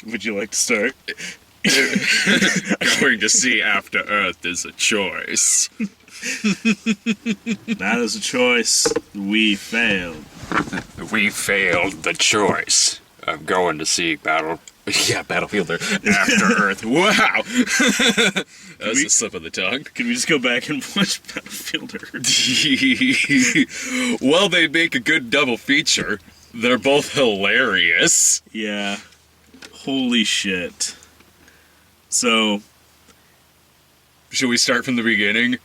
Would you like to start? Going to see After Earth is a choice. That is a choice. We failed. We failed the choice of going to see Battlefield After Earth. Wow! That was a slip of the tongue. Can we just go back and watch Battlefield Earth? Well, they make a good double feature. They're both hilarious. Yeah. Holy shit. So, should we start from the beginning?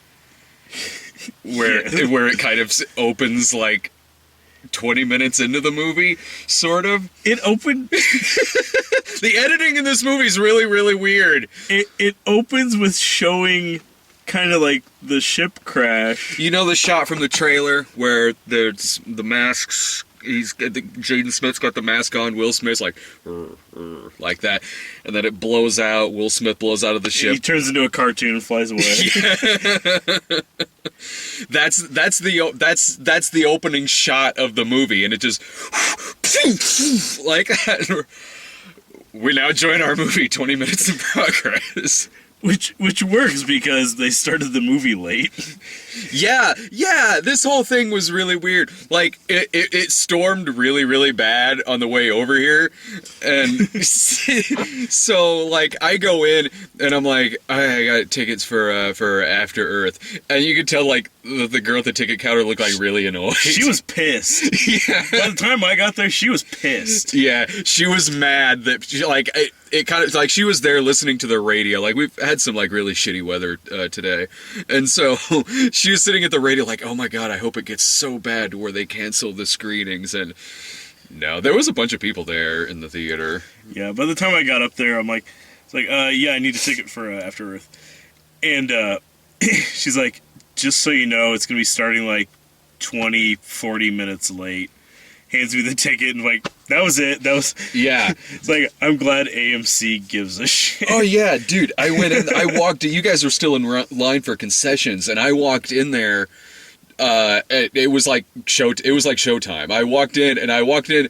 Where it kind of opens like 20 minutes into the movie, sort of. It opened... The editing in this movie is really, really weird. It opens with showing kind of like the ship crash. You know the shot from the trailer where there's the masks... Jaden Smith's got the mask on. Will Smith's like that, and then it blows out. Will Smith blows out of the ship. He turns into a cartoon and flies away. Yeah. That's the opening shot of the movie, and it just like that. We now join our movie. 20 minutes in progress. Which works because they started the movie late. Yeah, this whole thing was really weird. Like, it stormed really, really bad on the way over here. And so, like, I go in, and I'm like, I got tickets for After Earth. And you could tell, like, the girl at the ticket counter looked, like, really annoyed. She was pissed. Yeah. By the time I got there, she was pissed. Yeah, she was mad that, it kind of, like, she was there listening to the radio. Like, we've had some, like, really shitty weather today. And so, she was sitting at the radio like, oh my god, I hope it gets so bad where they cancel the screenings. And no, there was a bunch of people there in the theater. Yeah, by the time I got up there, I'm like, yeah, I need a ticket for After Earth. And she's like, just so you know, it's going to be starting like 40 minutes late. Hands me the ticket and like, that was it. That was... Yeah. It's like, I'm glad AMC gives a shit. Oh yeah, dude. I went in, I walked in, you guys were still in line for concessions, and I walked in there, it was like showtime. I walked in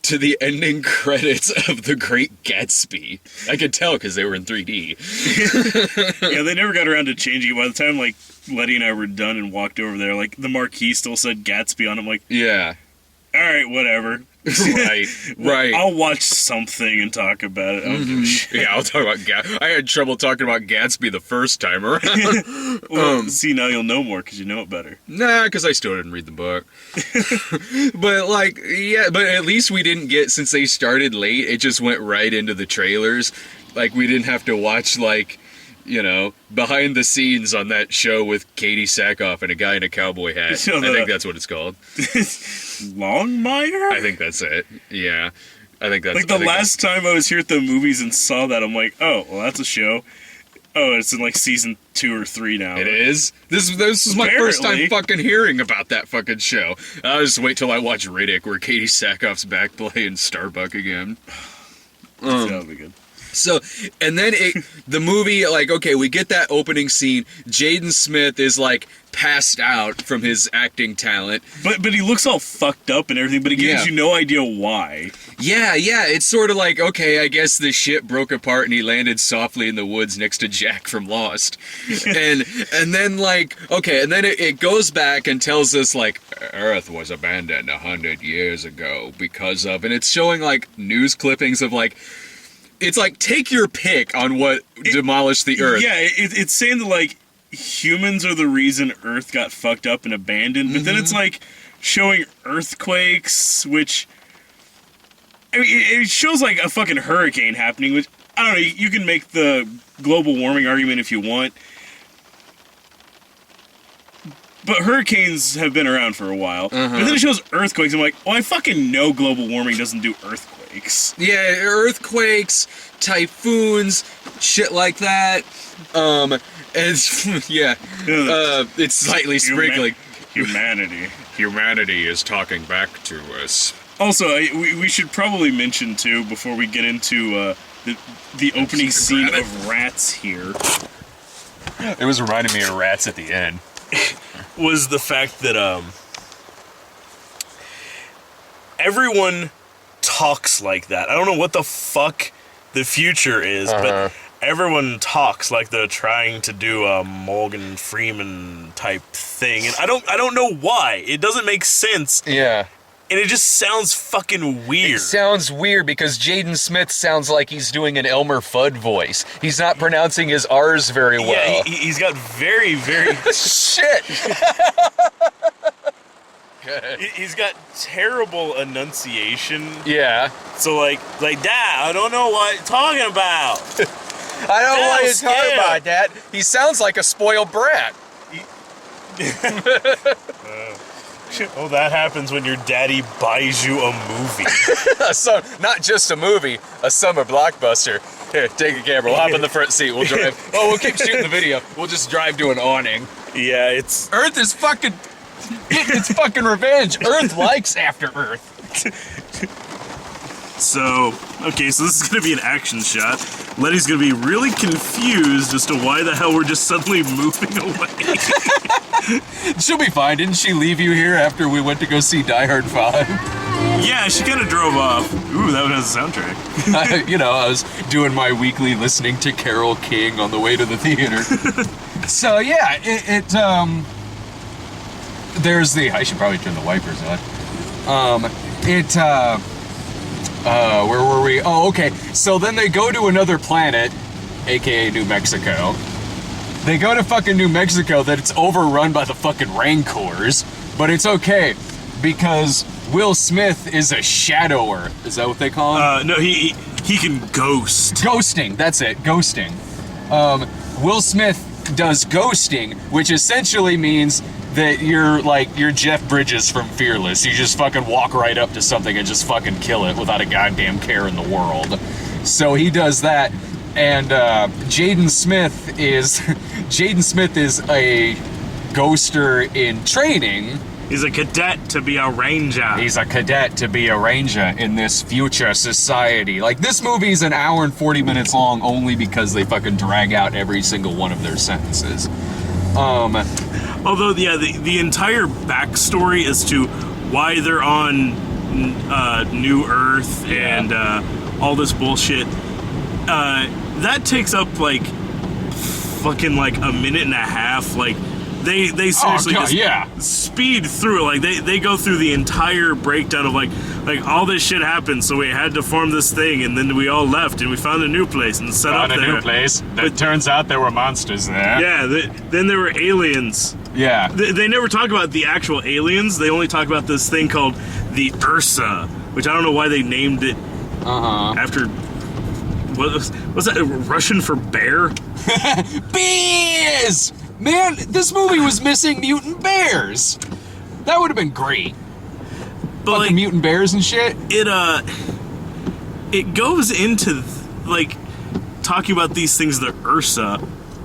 to the ending credits of The Great Gatsby. I could tell because they were in 3D. Yeah, they never got around to changing it. By the time, like, Letty and I were done and walked over there, like, the marquee still said Gatsby on it. I'm like, yeah. Alright, whatever. Right. I'll watch something and talk about it. I don't give a shit. Yeah, I'll talk about I had trouble talking about Gatsby the first time around. Well, see, now you'll know more because you know it better. Nah, because I still didn't read the book. But, like, yeah, but at least we didn't get, since they started late, it just went right into the trailers. Like, we didn't have to watch, like, you know, behind the scenes on that show with Katie Sackhoff and a guy in a cowboy hat. I think that's what it's called. Longmire? I think that's it. Yeah. I think that's... Like, the last time I was here at the movies and saw that, I'm like, oh, well, that's a show. Oh, it's in, like, season 2 or 3 now. It is? This is my first time fucking hearing about that fucking show. I'll just wait till I watch Riddick, where Katie Sackhoff's back playing Starbuck again. That'll be good. So, and then the movie, like, okay, we get that opening scene. Jaden Smith is, like, passed out from his acting talent. But he looks all fucked up and everything, but he gives you no idea why. Yeah, it's sort of like, okay, I guess the ship broke apart and he landed softly in the woods next to Jack from Lost. and then, like, okay, and then it goes back and tells us, like, Earth was abandoned 100 years ago because of, and it's showing, like, news clippings of, like, it's like, take your pick on what demolished the Earth. Yeah, it's saying that, like, humans are the reason Earth got fucked up and abandoned, but then it's, like, showing earthquakes, which... I mean, it shows, like, a fucking hurricane happening, which, I don't know, you can make the global warming argument if you want. But hurricanes have been around for a while. But then it shows earthquakes. I'm like, well, I fucking know global warming doesn't do earthquakes. Yeah, earthquakes, typhoons, shit like that. And it's, yeah, it's slightly sprinkling. Humanity is talking back to us. Also, we should probably mention, too, before we get into the opening scene of Rats here. It was reminding me of Rats at the end. Was the fact that everyone talks like that. I don't know what the fuck the future is, but everyone talks like they're trying to do a Morgan Freeman type thing, and I don't know why. It doesn't make sense. Yeah. And it just sounds fucking weird. It sounds weird because Jaden Smith sounds like he's doing an Elmer Fudd voice. He's not pronouncing his R's very well. Yeah, he's got very, very... Shit! He's got terrible enunciation. Yeah. So, like, Dad, I don't know what you're talking about. I don't know what you're Scared. talking about, Dad. He sounds like a spoiled brat. Oh, that happens when your daddy buys you a movie. Not just a movie, a summer blockbuster. Here, take a camera. We'll hop in the front seat. We'll drive. Oh, we'll keep shooting the video. We'll just drive to an awning. Yeah, it's... Earth is fucking getting its fucking revenge. Earth likes After Earth. So, okay, so this is going to be an action shot. Letty's going to be really confused as to why the hell we're just suddenly moving away. She'll be fine. Didn't she leave you here after we went to go see Die Hard 5? Yeah, she kind of drove off. Ooh, that was a soundtrack. I was doing my weekly listening to Carole King on the way to the theater. So, yeah, there's the... I should probably turn the wipers on. Where were we? Oh, okay. So then they go to another planet, aka New Mexico. They go to fucking New Mexico that it's overrun by the fucking Rancors, but it's okay because Will Smith is a shadower. Is that what they call him? No, he can ghost. Ghosting, that's it, ghosting. Will Smith does ghosting, which essentially means that you're Jeff Bridges from Fearless. You just fucking walk right up to something and just fucking kill it without a goddamn care in the world. So he does that, and Jaden Smith is a ghoster in training. He's a cadet to be a ranger. He's a cadet to be a ranger in this future society. Like, this movie's an hour and 40 minutes long only because they fucking drag out every single one of their sentences. Although, yeah, the entire backstory as to why they're on New Earth and all this bullshit, that takes up, like, fucking, like, a minute and a half. Like, they seriously speed through it. Like, they go through the entire breakdown of, like all this shit happened, so we had to form this thing, and then we all left, and we found a new place and set up there. Found a new place. But turns out there were monsters there. Yeah, then there were aliens. Yeah. They never talk about the actual aliens. They only talk about this thing called the Ursa, which I don't know why they named it after... What was that, Russian for bear? Bears! Man, this movie was missing mutant bears. That would have been great. But fucking like, mutant bears and shit. It goes into like talking about these things, the Ursa,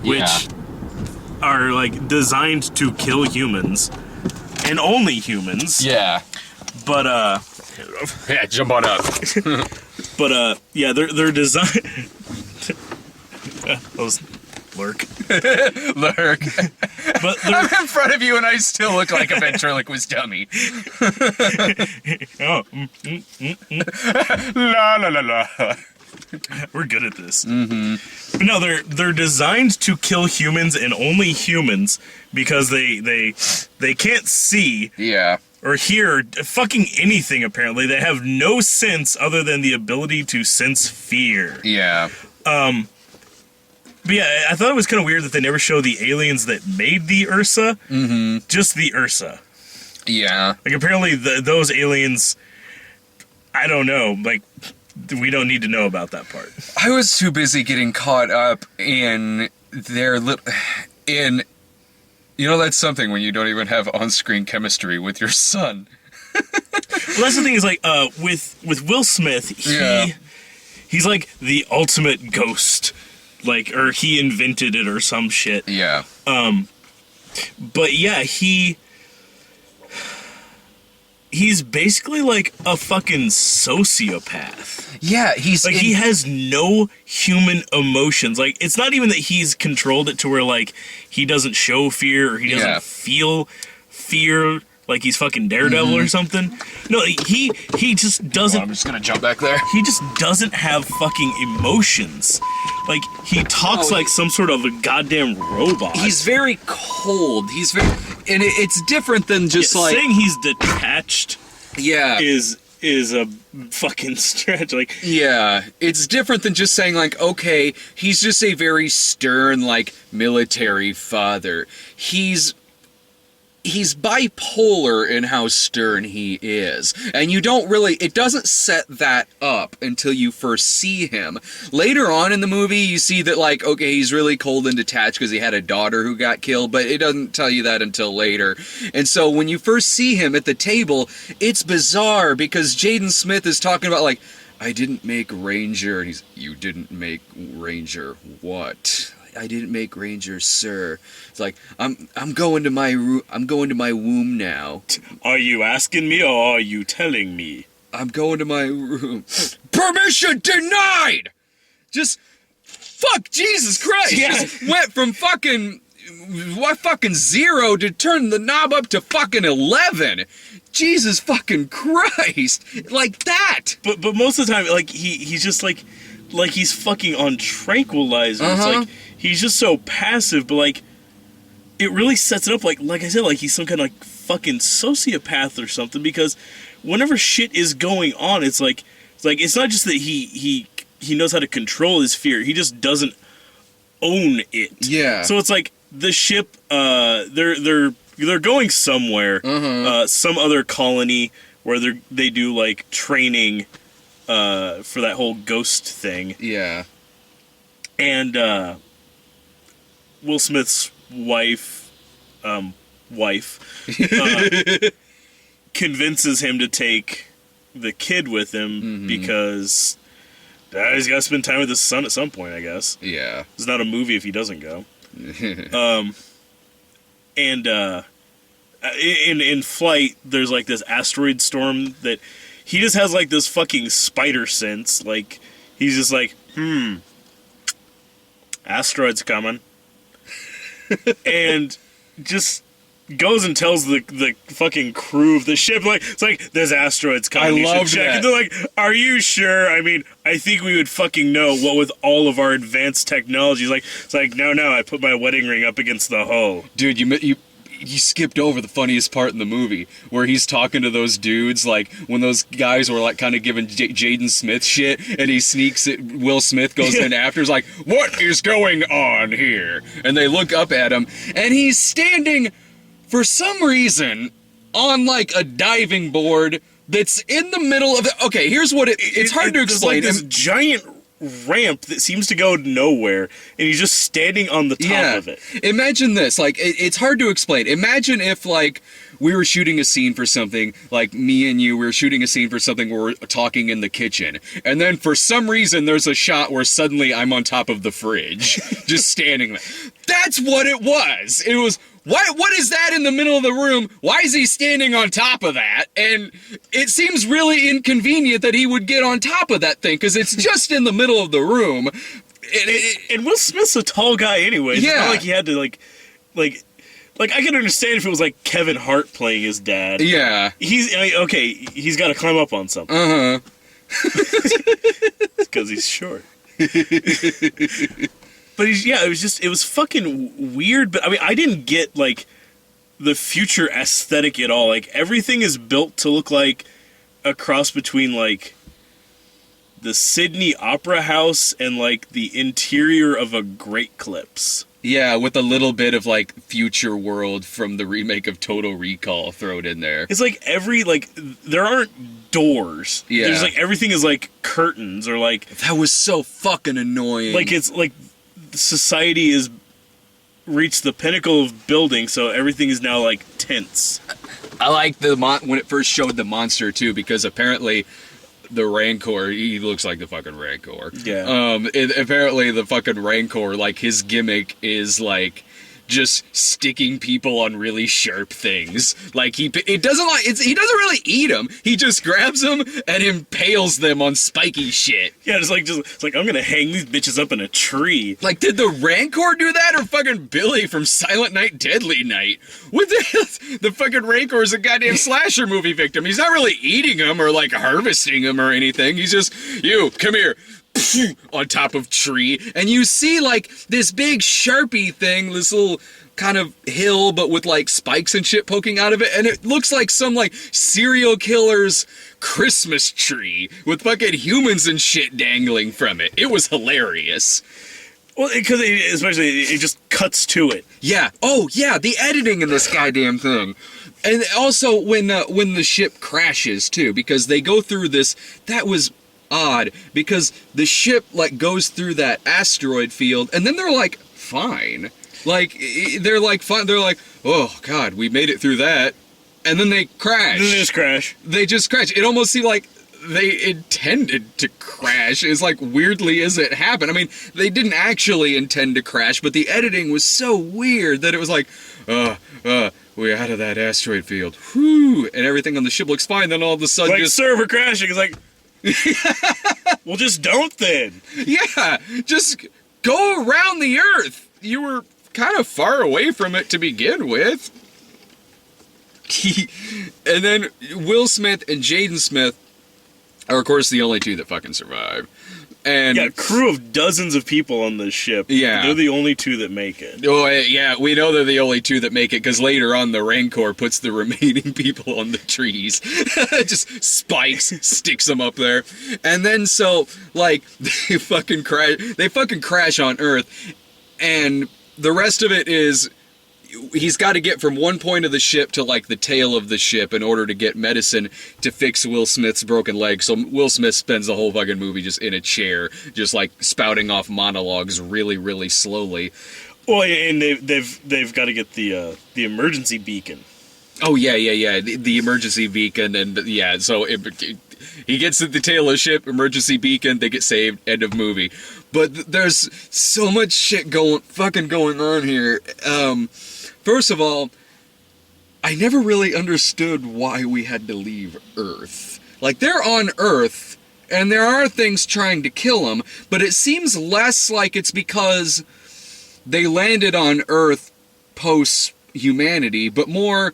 which are like designed to kill humans and only humans. Yeah. But yeah, jump on up. But yeah, they're designed. Those lurk. Lurk. But I'm in front of you and I still look like a ventriloquist dummy. Oh. La la la la. We're good at this. Mm-hmm. But no, they're designed to kill humans and only humans because they can't see or hear fucking anything. Apparently, they have no sense other than the ability to sense fear. Yeah. But yeah, I thought it was kind of weird that they never show the aliens that made the Ursa. Mm-hmm. Just the Ursa. Yeah. Like, apparently those aliens, I don't know, like, we don't need to know about that part. I was too busy getting caught up in their you know, that's something when you don't even have on-screen chemistry with your son. Well, that's the thing is, like, with Will Smith, he's like the ultimate ghost. Like, or he invented it or some shit. Yeah. But yeah, he's basically like a fucking sociopath. Yeah, he has no human emotions. Like, it's not even that he's controlled it to where, like, he doesn't show fear or he doesn't feel fear. like he's fucking Daredevil or something. No, he just doesn't. I'm just gonna jump back there. He just doesn't have fucking emotions. Like, he talks like some sort of a goddamn robot. He's very cold. He's very, and it's different than just like saying he's detached yeah. is a fucking stretch. Like, Yeah, it's different than just saying like, okay, he's just a very stern like military father. He's bipolar in how stern he is. And you don't really, it doesn't set that up until you first see him. Later on in the movie, you see that like, okay, he's really cold and detached because he had a daughter who got killed, but it doesn't tell you that until later. And so when you first see him at the table, it's bizarre because Jaden Smith is talking about like, I didn't make Ranger. And he's, you didn't make Ranger what? I didn't make Ranger, sir. It's like I'm going to my I'm going to my womb now. are you asking me or are you telling me? I'm going to my room. Permission denied. Just fuck Jesus Christ. Yeah. Just went from fucking 0 to turn the knob up to fucking 11. Jesus fucking Christ. Like that. But most of the time, like he's just like he's fucking on tranquilizers. Like, he's just so passive, but like it really sets it up like I said, like he's some kind of like fucking sociopath or something, because whenever shit is going on, it's like it's not just that he knows how to control his fear, he just doesn't own it. Yeah. So it's like the ship they're going somewhere, some other colony where they do like training for that whole ghost thing. Yeah. And Will Smith's wife convinces him to take the kid with him because he's got to spend time with his son at some point, I guess. Yeah. It's not a movie if he doesn't go. And in flight, there's like this asteroid storm that he just has like this fucking spider sense. Like, he's just like, asteroid's coming. And just goes and tells the fucking crew of the ship, like, it's like, there's asteroids coming. You should love check. that. And they're like, are you sure? I mean, I think we would fucking know, what with all of our advanced technology. It's like, no, I put my wedding ring up against the hull. Dude, you skipped over the funniest part in the movie, where he's talking to those dudes, like, when those guys were, like, kind of giving Jaden Smith shit, and he sneaks it, Will Smith goes in after, is like, what is going on here? And they look up at him, and he's standing, for some reason, on, like, a diving board that's in the middle of the... Okay, here's what it's hard to explain. There's like this giant ramp that seems to go nowhere, and he's just standing on the top of it. Imagine this, like, it's hard to explain. Imagine if, like, we were shooting a scene for something, like me and you, we were shooting a scene for something where we're talking in the kitchen, and then for some reason there's a shot where suddenly I'm on top of the fridge, just standing there. That's what it was. It was, what is that in the middle of the room? Why is he standing on top of that? And it seems really inconvenient that he would get on top of that thing, because it's just in the middle of the room. And Will Smith's a tall guy anyway. It's Yeah. not like he had to, like, I can understand if it was, like, Kevin Hart playing his dad. Yeah. He's got to climb up on something. Uh-huh. Because he's short. But it was fucking weird. But I mean, I didn't get like the future aesthetic at all. Like, everything is built to look like a cross between like the Sydney Opera House and like the interior of a Great Clips. Yeah, with a little bit of like future world from the remake of Total Recall thrown in there. It's like there aren't doors. Yeah. There's like everything is like curtains or like That was so fucking annoying. like it's like society is reached the pinnacle of building, so everything is now like tents. I like when it first showed the monster too, because apparently the Rancor, he looks like the fucking Rancor. Yeah. Apparently the fucking Rancor, like his gimmick is like just sticking people on really sharp things. Like he doesn't really eat them. He just grabs them and impales them on spiky shit. Yeah, it's like I'm gonna hang these bitches up in a tree. Like, did the Rancor do that, or fucking Billy from Silent Night, Deadly Night? What the hell? The fucking Rancor is a goddamn slasher movie victim. He's not really eating them or like harvesting them or anything. He's just, you, come here. On top of tree, and you see like this big Sharpie thing, this little kind of hill, but with like spikes and shit poking out of it, and it looks like some like serial killer's Christmas tree with fucking humans and shit dangling from it. It was hilarious. Well, because especially it just cuts to it. Yeah. Oh yeah, the editing in this goddamn thing. And also when the ship crashes too, because they go through this, that was odd, because the ship like goes through that asteroid field and then they're like fine, like they're like fine, they're like, oh god, we made it through that, and then they crash. They just crash. It almost seemed like they intended to crash, as like weirdly as it happened. I mean, they didn't actually intend to crash, but the editing was so weird that it was like, we're out of that asteroid field, whew, and everything on the ship looks fine, then all of a sudden like just server crashing. It's like, well, just don't then. Yeah, just go around the Earth. You were kind of far away from it to begin with. And then Will Smith and Jaden Smith are, of course, the only two that fucking survive. And yeah, crew of dozens of people on this ship. Yeah. They're the only two that make it. Oh, yeah, we know they're the only two that make it, because later on the Rancor puts the remaining people on the trees. Just spikes, sticks them up there. And then so, like, they fucking crash on Earth, and the rest of it is, he's got to get from one point of the ship to like the tail of the ship in order to get medicine to fix Will Smith's broken leg. So Will Smith spends the whole fucking movie just in a chair, just like spouting off monologues really, really slowly. Well, and they've got to get the emergency beacon. Oh yeah. The emergency beacon, and yeah. So he gets at the tail of the ship, emergency beacon, they get saved. End of movie. But there's so much shit going on here. First of all, I never really understood why we had to leave Earth. Like, they're on Earth, and there are things trying to kill them, but it seems less like it's because they landed on Earth post-humanity, but more,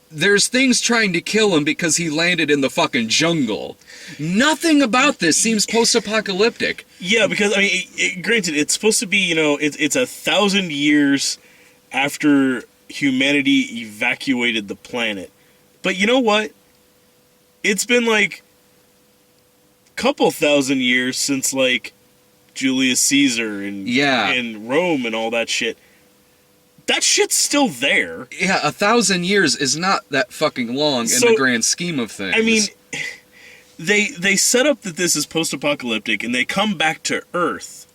there's things trying to kill him because he landed in the fucking jungle. Nothing about this seems post-apocalyptic. Yeah, because, I mean, granted, it's supposed to be, you know, it's 1,000 years after humanity evacuated the planet. But you know what? It's been like a couple thousand years since like Julius Caesar and Rome and all that shit. That shit's still there. Yeah, 1,000 years is not that fucking long in the grand scheme of things. I mean, they set up that this is post-apocalyptic, and they come back to Earth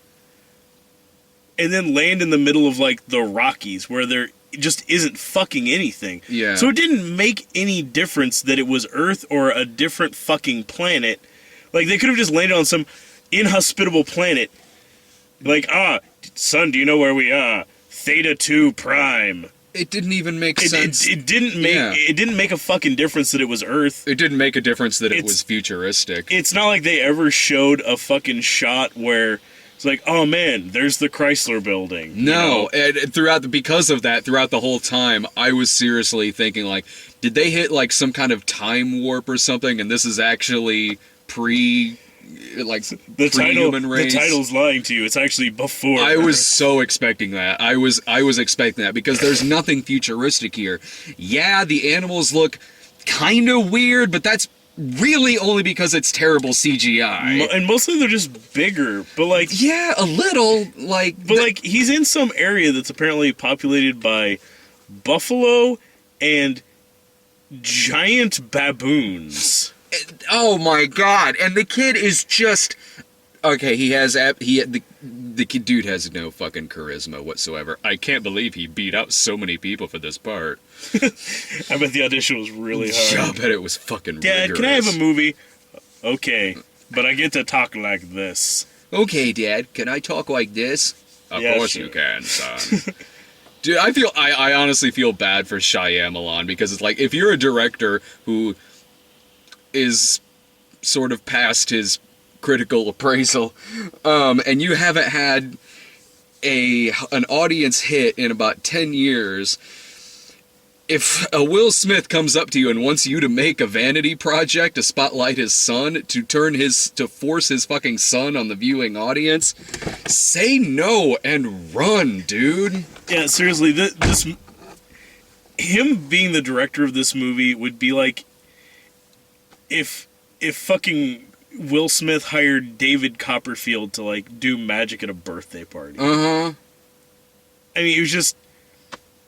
and then land in the middle of like the Rockies, where there just isn't fucking anything. Yeah. So it didn't make any difference that it was Earth or a different fucking planet. Like, they could have just landed on some inhospitable planet. Like, son, do you know where we are? Theta 2 Prime. It didn't even make sense. It didn't make a fucking difference that it was Earth. It didn't make a difference that it was futuristic. It's not like they ever showed a fucking shot where it's like, oh man, there's the Chrysler building. No, and because of that, throughout the whole time, I was seriously thinking, like, did they hit like some kind of time warp or something, and this is actually the title's lying to you. It's actually before. I was so expecting that. I was expecting that, because there's nothing futuristic here. Yeah, the animals look kind of weird, but that's really only because it's terrible CGI. And mostly they're just bigger, but like... Yeah, a little, like... But like, he's in some area that's apparently populated by buffalo and giant baboons. Oh my god, and the kid is just... Okay, the dude has no fucking charisma whatsoever. I can't believe he beat out so many people for this part. I bet the audition was really hard. Yeah, I bet it was fucking Dad, rigorous. can I have a movie? Okay, but I get to talk like this. Okay, Dad, can I talk like this? Of Yeah, course sure. you can, son. Dude, I honestly feel bad for Shyamalan because it's like, if you're a director who is sort of past his critical appraisal, and you haven't had an audience hit in about 10 years, if a Will Smith comes up to you and wants you to make a vanity project to spotlight his son, to force his fucking son on the viewing audience, say no and run, dude. Yeah, seriously, him being the director of this movie would be like if fucking Will Smith hired David Copperfield to like do magic at a birthday party. Uh-huh. I mean,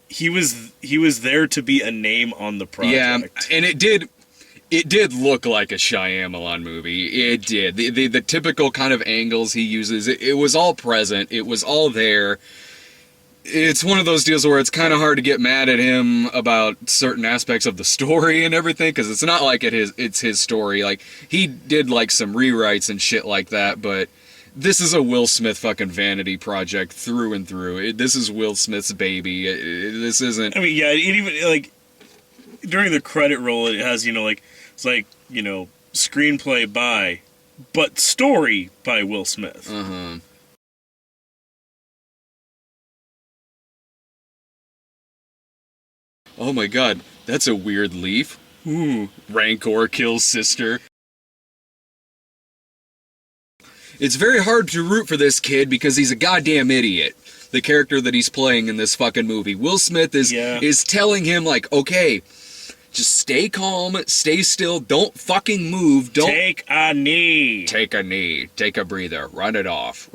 he was there to be a name on the project. Yeah, and it did look like a Shyamalan movie. It did. The typical kind of angles he uses, it was all present. It was all there. It's one of those deals where it's kind of hard to get mad at him about certain aspects of the story and everything, because it's not like it's his story. Like, he did like some rewrites and shit like that, but this is a Will Smith fucking vanity project through and through. This is Will Smith's baby. This isn't... I mean, yeah, it even, like, during the credit roll, it has, it's like, screenplay by, but story by Will Smith. Uh-huh. Oh my god, that's a weird leaf. Ooh, Rancor kills sister. It's very hard to root for this kid because he's a goddamn idiot. The character that he's playing in this fucking movie. Will Smith is telling him, like, okay, just stay calm, stay still, don't fucking move, don't... Take a knee. Take a knee, take a breather, run it off.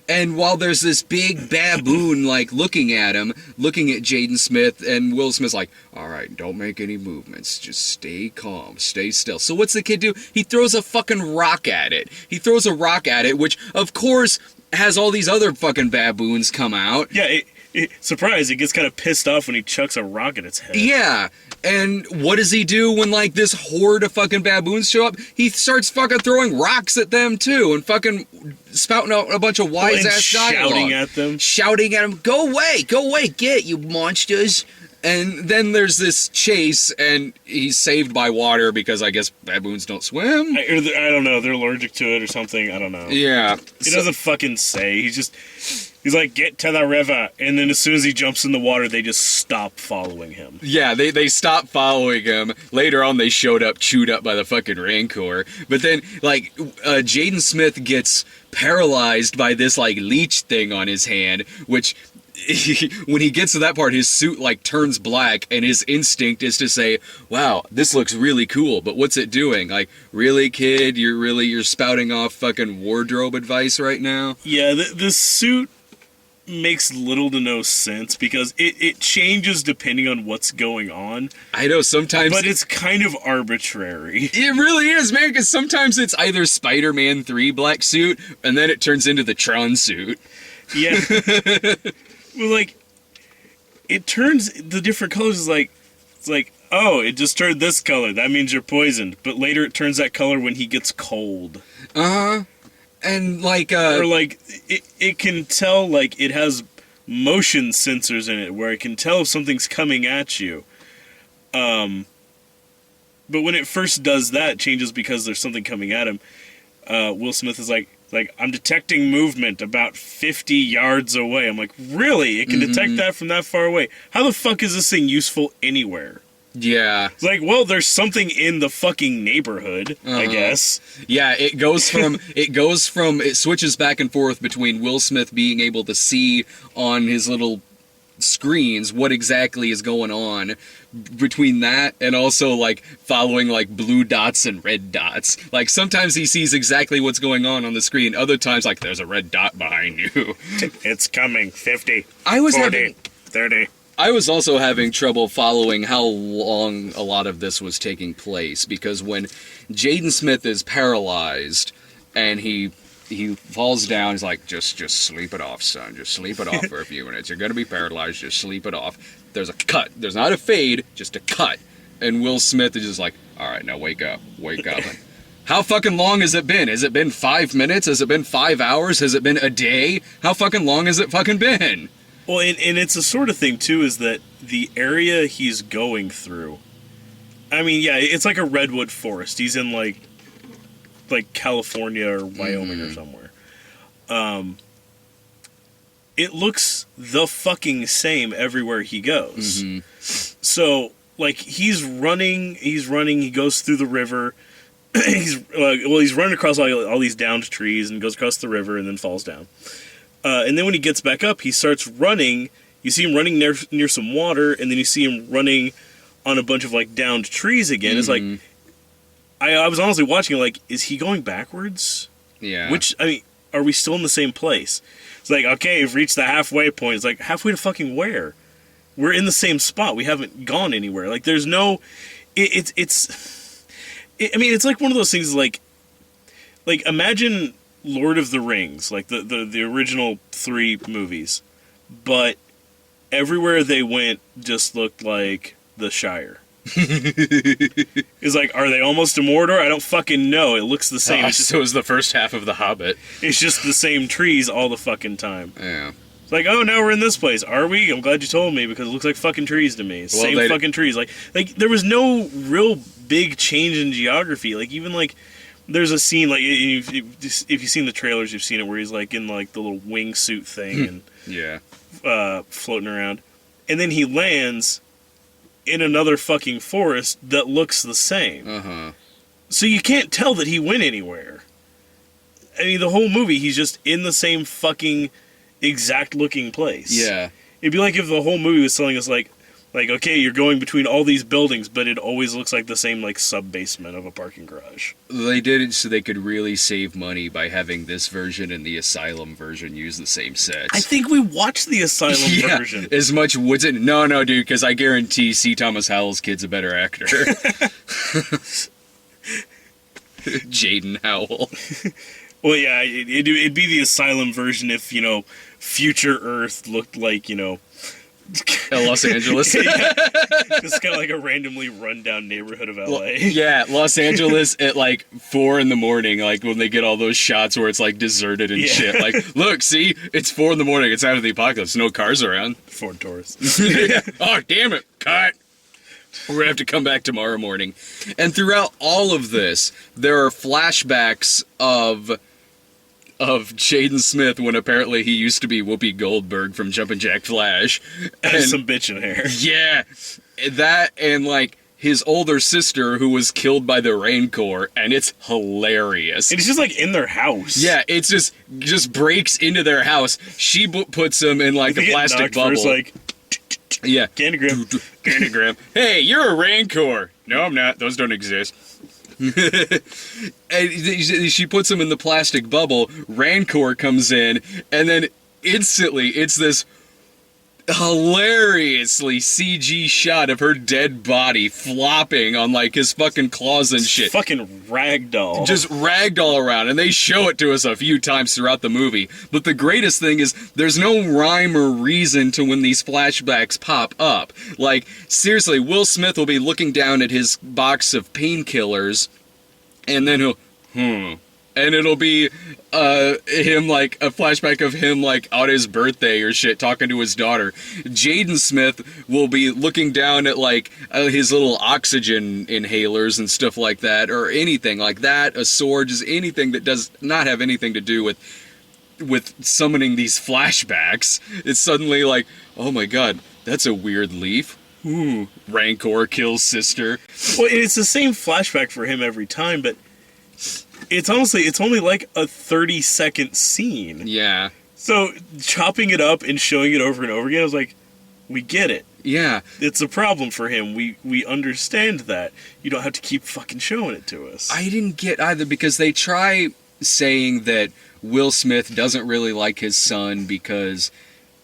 And while there's this big baboon, like, looking at Jaden Smith, and Will Smith's like, alright, don't make any movements, just stay calm, stay still. So what's the kid do? He throws a fucking rock at it. Which, of course, has all these other fucking baboons come out. Yeah, surprise, he gets kind of pissed off when he chucks a rock at its head. Yeah, and what does he do when, like, this horde of fucking baboons show up? He starts fucking throwing rocks at them, too, and fucking spouting out a bunch of wise-ass dialogue. Shouting at them, go away, get, you monsters. And then there's this chase, and he's saved by water because I guess baboons don't swim? I don't know, they're allergic to it or something, I don't know. Yeah. He doesn't fucking say, he's like, get to the river, and then as soon as he jumps in the water, they just stop following him. Yeah, they stopped following him. Later on, they showed up, chewed up by the fucking Rancor. But then, like, Jaden Smith gets paralyzed by this, like, leech thing on his hand, which... when he gets to that part, his suit, like, turns black, and his instinct is to say, wow, this looks really cool, but what's it doing? Like, really, kid? You're spouting off fucking wardrobe advice right now? Yeah, the suit makes little to no sense, because it changes depending on what's going on. I know, sometimes... But it's kind of arbitrary. It really is, man, because sometimes it's either Spider-Man 3 black suit, and then it turns into the Tron suit. Yeah. Well, like, it turns the different colors. It's like, oh, it just turned this color. That means you're poisoned. But later it turns that color when he gets cold. Uh-huh. And, like, or, like, it can tell, like, it has motion sensors in it where it can tell if something's coming at you. But when it first does that, it changes because there's something coming at him. Will Smith is like, I'm detecting movement about 50 yards away. I'm like, really? It can detect that from that far away? How the fuck is this thing useful anywhere? Yeah. It's like, well, there's something in the fucking neighborhood, I guess. Yeah, it switches back and forth between Will Smith being able to see on his little screens what exactly is going on, between that and also, like, following, like, blue dots and red dots. Like, sometimes he sees exactly what's going on the screen, other times, like, there's a red dot behind you. It's coming. 50, I was 40, 30. I was also having trouble following how long a lot of this was taking place, because when Jaden Smith is paralyzed and he falls down, he's like, just sleep it off, son. Just sleep it off for a few minutes. You're going to be paralyzed. Just sleep it off. There's a cut. There's not a fade, just a cut. And Will Smith is just like, all right, now wake up. How fucking long has it been? Has it been 5 minutes? Has it been 5 hours? Has it been a day? How fucking long has it fucking been? Well, and it's the sort of thing too, is that the area he's going through. I mean, yeah, it's like a redwood forest. He's in like California or Wyoming or somewhere. It looks the fucking same everywhere he goes. So, like, he's running, he goes through the river. He's running across all these downed trees and goes across the river and then falls down. And then when he gets back up, he starts running. You see him running near some water, and then you see him running on a bunch of, like, downed trees again. It's like, I was honestly watching it like, is he going backwards? Yeah. Which, I mean, are we still in the same place? It's like, okay, we've reached the halfway point. It's like, halfway to fucking where? We're in the same spot. We haven't gone anywhere. Like, there's no... I mean, it's like one of those things like imagine Lord of the Rings, like the original 3 movies, but everywhere they went just looked like the Shire. It's like, are they almost to Mordor? I don't fucking know. It looks the same. So is the first half of The Hobbit. It's just the same trees all the fucking time. Yeah. It's like, oh, now we're in this place. Are we? I'm glad you told me, because it looks like fucking trees to me. Same fucking trees. Like there was no real big change in geography. Like, even like, there's a scene, like, if you've seen the trailers, you've seen it, where he's like in like the little wingsuit thing and Yeah. floating around, and then he lands in another fucking forest that looks the same. So you can't tell that he went anywhere. I mean, the whole movie, he's just in the same fucking exact looking place. Yeah. It'd be like if the whole movie was telling us like, okay, you're going between all these buildings, but it always looks like the same, like, sub-basement of a parking garage. They did it so they could really save money by having this version and the Asylum version use the same sets. I think we watched the Asylum version. As much woods it. No, dude, because I guarantee C. Thomas Howell's kid's a better actor. Jaden Howell. Well, yeah, it'd be the Asylum version if, future Earth looked like, Los Angeles. Yeah. It's kind of like a randomly run-down neighborhood of LA. Yeah, Los Angeles at like 4 a.m, like when they get all those shots where it's like deserted and shit. Like, look, see, it's 4 a.m, it's out of the apocalypse, no cars around. Ford Taurus. Oh, damn it, cut. We're gonna have to come back tomorrow morning. And throughout all of this, there are flashbacks of Jaden Smith when apparently he used to be Whoopi Goldberg from Jumpin' Jack Flash. And some bitchin' hair. Yeah. That and like his older sister who was killed by the Rain Corps, and it's hilarious. And it's just like in their house. Yeah, it's just breaks into their house. She puts him in like a plastic bubble. First, like, yeah. Candygram. Candygram. Hey, you're a Rain Corps. No, I'm not. Those don't exist. And she puts him in the plastic bubble. Rancor comes in, and then instantly it's this hilariously CG shot of her dead body flopping on like his fucking claws and shit. Fucking ragdoll. Just ragdoll around, and they show it to us a few times throughout the movie. But the greatest thing is there's no rhyme or reason to when these flashbacks pop up. Like, seriously, Will Smith will be looking down at his box of painkillers, and then he'll, and it'll be him, like, a flashback of him, like, on his birthday or shit, talking to his daughter. Jaden Smith will be looking down at, like, his little oxygen inhalers and stuff like that, or anything like that, a sword, just anything that does not have anything to do with summoning these flashbacks. It's suddenly like, oh my god, that's a weird leaf. Ooh, Rancor kills sister. Well, it's the same flashback for him every time, but it's only like a 30-second scene. Yeah. So chopping it up and showing it over and over again, I was like, we get it. Yeah. It's a problem for him. We understand that. You don't have to keep fucking showing it to us. I didn't get either, because they try saying that Will Smith doesn't really like his son because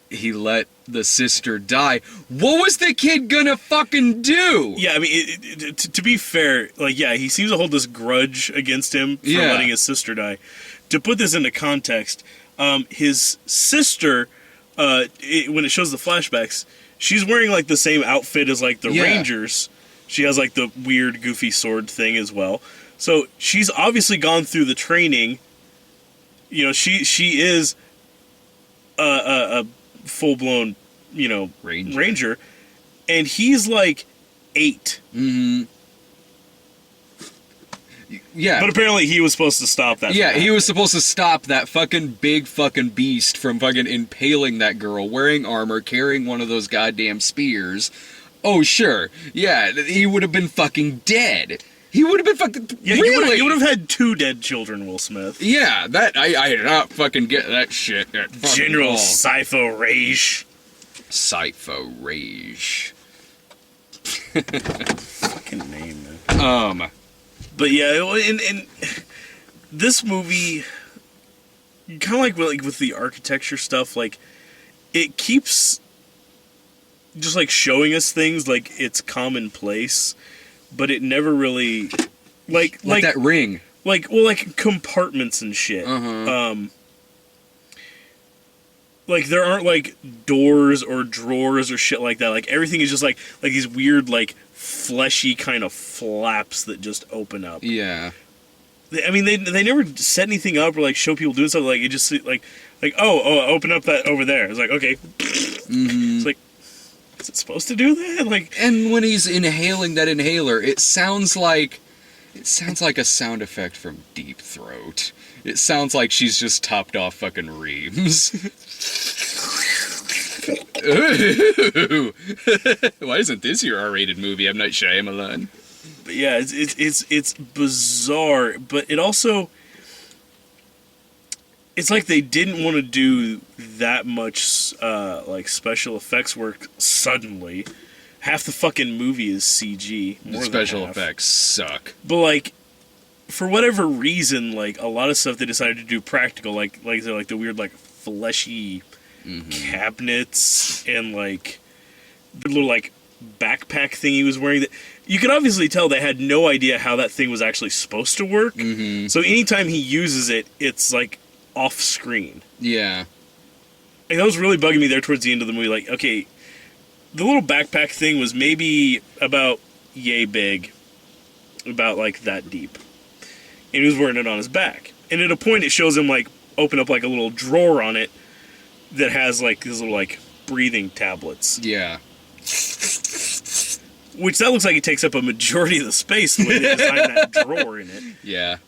he let the sister die. What was the kid gonna fucking do? Yeah, I mean, to be fair, like, yeah, he seems to hold this grudge against him for letting his sister die. To put this into context, his sister, when it shows the flashbacks, she's wearing, like, the same outfit as, like, the Rangers. She has, like, the weird, goofy sword thing as well. So she's obviously gone through the training. You know, she is a full blown, Ranger. and he's like 8. Yeah. But apparently he was supposed to stop that. Yeah, from he was happening. supposed to stop that fucking big fucking beast from fucking impaling that girl, wearing armor, carrying one of those goddamn spears. Oh, sure. Yeah, he would have been fucking dead. He would have been fucking... Yeah, really? you would have had 2 dead children, Will Smith. Yeah, that... I did not fucking get that shit. At fucking General all. Sipho Rage. Sipho Rage. Fucking name, man. But yeah, and this movie, kind of like with the architecture stuff, like it keeps just like showing us things like it's commonplace, but it never really like that ring. like compartments and shit. Like there aren't like doors or drawers or shit like that. Like everything is just like these weird like fleshy kind of flaps that just open up. Yeah. I mean, they never set anything up or like show people doing something. Like it just like oh open up that over there. It's like okay. It's like, is it supposed to do that? Like, And when he's inhaling that inhaler, it sounds like a sound effect from Deep Throat. It sounds like she's just topped off fucking reams. Ooh. Why isn't this your R-rated movie? M. Night Shyamalan. but yeah, it's bizarre, but it also. It's like they didn't want to do that much like special effects work suddenly. Half the fucking movie is CG. The more than special half. effects suck. But like, for whatever reason, like a lot of stuff they decided to do practical, like the weird like fleshy cabinets and like the little like backpack thing he was wearing. That you could obviously tell they had no idea how that thing was actually supposed to work. So anytime he uses it, it's like off screen. Yeah. And that was really bugging me there towards the end of the movie. Like, okay, the little backpack thing was maybe about yay big, about like that deep, and he was wearing it on his back. And at a point, it shows him like open up like a little drawer on it that has like these little like breathing tablets, Yeah. which that looks like it takes up a majority of the space the way they designed that drawer in it. Yeah.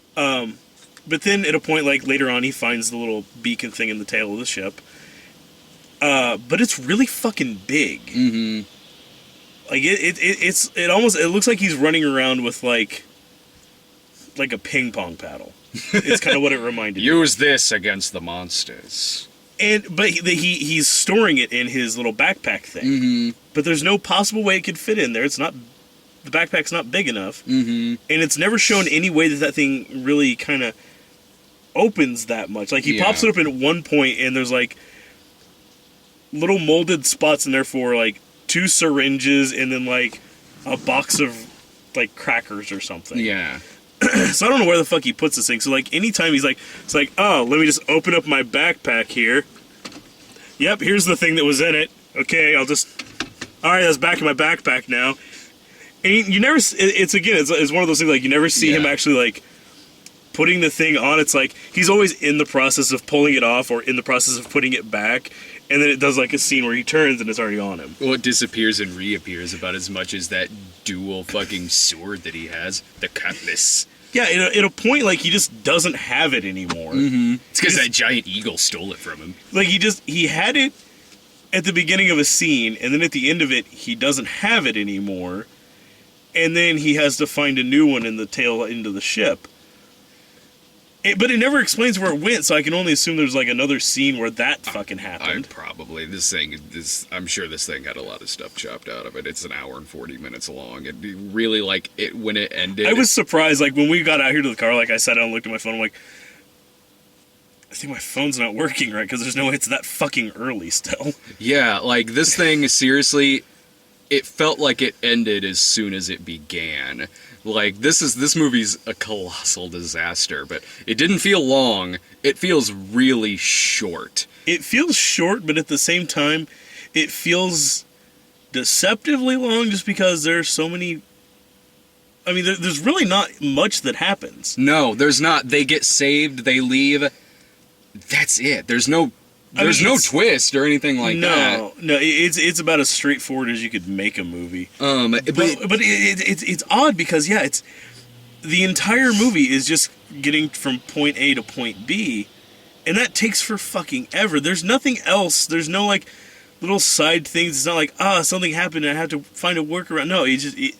But then at a point, like later on, he finds the little beacon thing in the tail of the ship. But it's really fucking big. Like it almost looks like he's running around with like a ping pong paddle. It's kind of what it reminded me. Use this against the monsters. But he's storing it in his little backpack thing. But there's no possible way it could fit in there. It's not. The backpack's not big enough. And it's never shown any way that thing really kind of opens that much. Like he pops it up in at one point, and there's like little molded spots in there for like 2 syringes and then like a box of like crackers or something. Yeah. So I don't know where the fuck he puts this thing. So like anytime he's like, it's like, oh, let me just open up my backpack here. Yep, here's the thing that was in it. Okay, all right, that's back in my backpack now. And you never, it's one of those things like you never see him actually like putting the thing on. It's like he's always in the process of pulling it off or in the process of putting it back. And then it does like a scene where he turns and it's already on him. Well, it disappears and reappears about as much as that dual fucking sword that he has, the cutlass. Yeah, at a point, like, he just doesn't have it anymore. It's because that giant eagle stole it from him. Like, he had it at the beginning of a scene, and then at the end of it, he doesn't have it anymore. And then he has to find a new one in the tail end of the ship. But it never explains where it went, so I can only assume there's like another scene where that fucking happened. I'm sure this thing had a lot of stuff chopped out of it. It's an hour and 40 minutes long. It'd be really like it when it ended. I was surprised, like when we got out here to the car, like I sat down and looked at my phone, I'm like, I think my phone's not working right, because there's no way it's that fucking early still. Yeah, like this thing, seriously, it felt like it ended as soon as it began. Like, this movie's a colossal disaster, but it didn't feel long. It feels really short. It feels short, but at the same time, it feels deceptively long just because there's so many... I mean, there's really not much that happens. No, there's not. They get saved, they leave. That's it. There's no There's no twist or anything like that. No, it's about as straightforward as you could make a movie. But It's odd because it's the entire movie is just getting from point A to point B, and that takes for fucking ever. There's nothing else. There's no like little side things. It's not like something happened and I have to find a workaround. No, it's just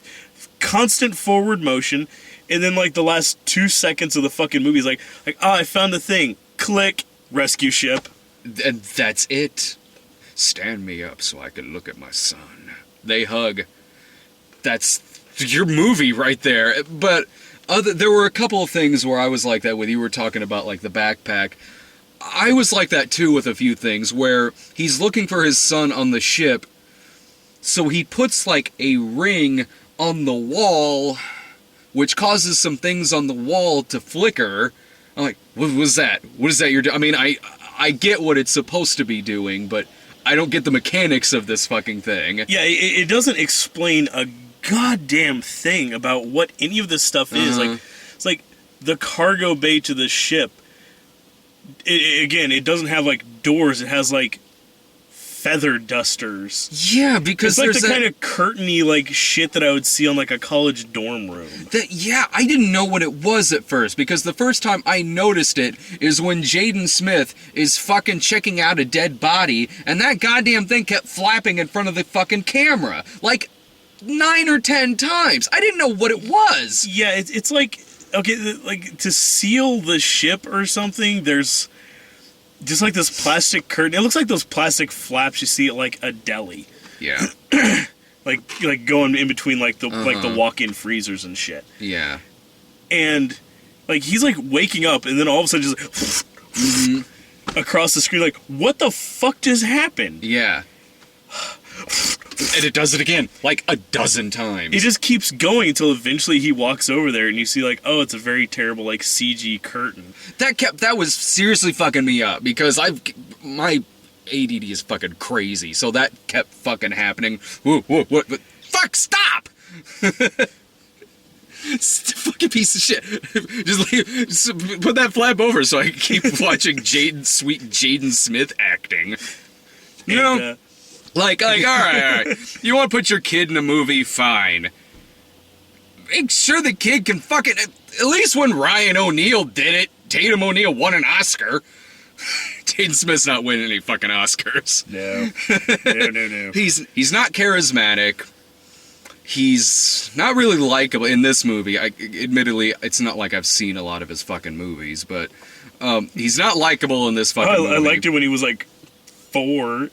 constant forward motion, and then like the last 2 seconds of the fucking movie is like I found the thing. Click, rescue ship. and that's it. Stand me up so I can look at my son. They hug. That's your movie right there. But there were a couple of things where I was like that when you were talking about like the backpack. I was like that too with a few things where he's looking for his son on the ship, so he puts like a ring on the wall, which causes some things on the wall to flicker. I'm like, what was that? What is that you're doing? I mean, I get what it's supposed to be doing, but I don't get the mechanics of this fucking thing. Yeah, it doesn't explain a goddamn thing about what any of this stuff is. Like, it's like the cargo bay to the ship. It doesn't have like doors. It has like feather dusters. Yeah, because It's like there's the that, kind of curtainy like shit that I would see on like a college dorm room. I didn't know what it was at first, because the first time I noticed it is when Jaden Smith is fucking checking out a dead body, and that goddamn thing kept flapping in front of the fucking camera. Like 9 or 10 times. I didn't know what it was. Yeah, it's like, okay, like to seal the ship or something, there's just like this plastic curtain. It looks like those plastic flaps you see at like a deli. Yeah. like going in between like the walk-in freezers and shit. Yeah. And like he's like waking up, and then all of a sudden just across the screen, like, what the fuck just happened? Yeah. And it does it again, like a dozen times. It just keeps going until eventually he walks over there, and you see like, oh, it's a very terrible like CG curtain. That was seriously fucking me up, because my ADD is fucking crazy, so that kept fucking happening. Whoa, what? Fuck, stop! Fucking piece of shit. Just put that flap over so I can keep watching sweet Jaden Smith acting. You know? Like, all right. You want to put your kid in a movie? Fine. Make sure the kid can fucking... At least when Ryan O'Neal did it, Tatum O'Neal won an Oscar. Jaden Smith's not winning any fucking Oscars. No. He's not charismatic. He's not really likable in this movie. Admittedly, it's not like I've seen a lot of his fucking movies, but he's not likable in this fucking movie. I liked it when he was like 4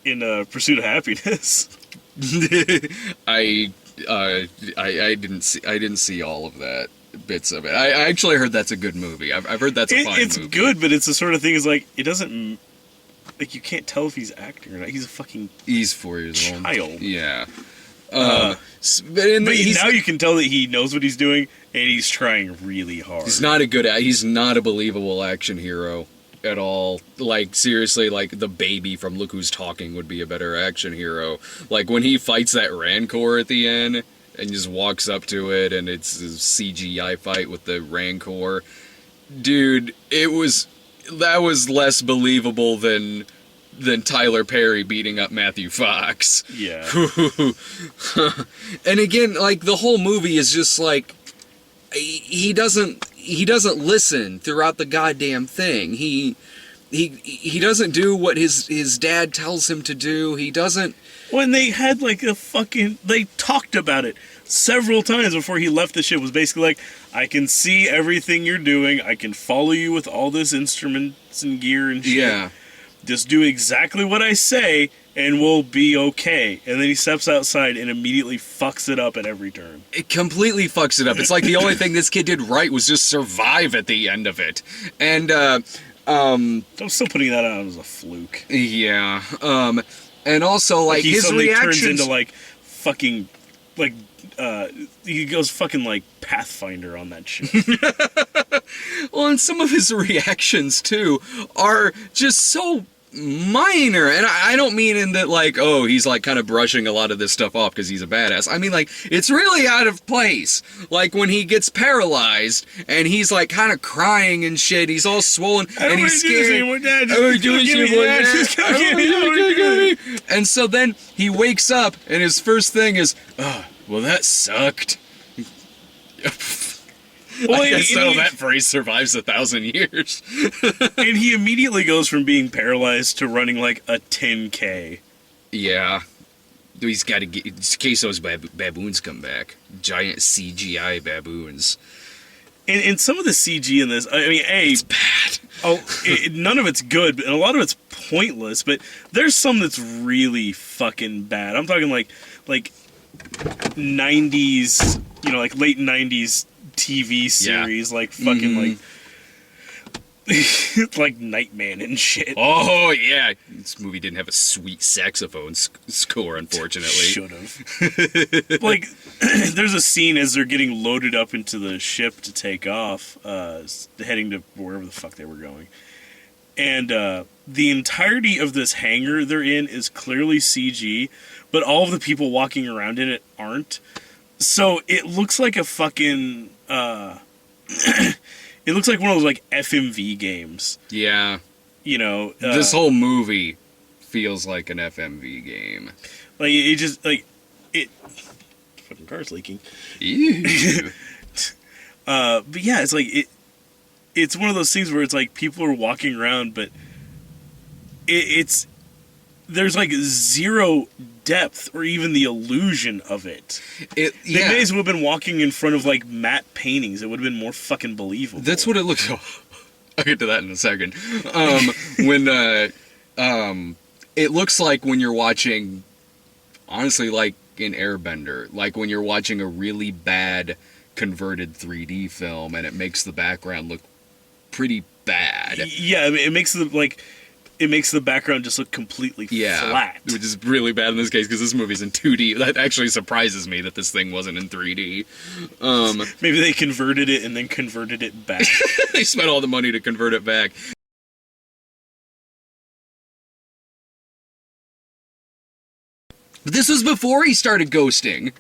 in Pursuit of Happiness. I didn't see all of that, bits of it. I actually heard that's a good movie. I've heard that's a fine movie. It's good, but it's the sort of thing is like it doesn't like you can't tell if he's acting or not. He's a fucking He's 4 years old. child. Yeah. But now you can tell that he knows what he's doing and he's trying really hard. He's not a believable action hero at all. Like, seriously, like the baby from Look Who's Talking would be a better action hero. Like when he fights that Rancor at the end and just walks up to it and it's a CGI fight with the Rancor. Dude, that was less believable than Tyler Perry beating up Matthew Fox. Yeah. And again, like the whole movie is just like he doesn't listen throughout the goddamn thing. He doesn't do what his dad tells him to do. He doesn't. When they had like they talked about it several times before he left the ship. Was basically like, I can see everything you're doing. I can follow you with all this instruments and gear and shit. Yeah. Just do exactly what I say, and we'll be okay. And then he steps outside and immediately fucks it up at every turn. It completely fucks it up. It's like the only thing this kid did right was just survive at the end of it. And, I'm still putting that out as a fluke. yeah. And also, like, He his suddenly reactions... turns into, like, fucking, like, he goes fucking, like, Pathfinder on that shit. Well, and some of his reactions, too, are just so minor, and I don't mean in that like, oh, he's like kind of brushing a lot of this stuff off because he's a badass. I mean like it's really out of place. Like when he gets paralyzed and he's like kind of crying and shit. He's all swollen and he's scared. And so then he wakes up and his first thing is, oh, well that sucked. Well, I guess so. That phrase survives 1,000 years. And he immediately goes from being paralyzed to running like a 10K. Yeah. He's got to get... in case those baboons come back. Giant CGI baboons. And some of the CG in this, I mean, It's bad. none of it's good, and a lot of it's pointless, but there's some that's really fucking bad. I'm talking like 90s, like late 90s TV series, like fucking like Nightman and shit. Oh, yeah. This movie didn't have a sweet saxophone score, unfortunately. Should have. Like, there's a scene as they're getting loaded up into the ship to take off, heading to wherever the fuck they were going. And the entirety of this hangar they're in is clearly CG, but all of the people walking around in it aren't. So it looks like a fucking... it looks like one of those like FMV games. Yeah. This whole movie feels like an FMV game. Like it just like it. Fucking car's leaking. Ew. But yeah, it's like it's one of those things where it's like people are walking around, but it's there's like zero depth or even the illusion of it. They may as well have been walking in front of like matte paintings. It would have been more fucking believable. That's what it looks like. I'll get to that in a second. It looks like when you're watching, honestly, like in Airbender, like when you're watching a really bad converted 3D film and it makes the background look pretty bad. Yeah, it makes the background just look completely flat. Which is really bad in this case because this movie's in 2D. That actually surprises me that this thing wasn't in 3D. Maybe they converted it and then converted it back. They spent all the money to convert it back. But this was before he started ghosting.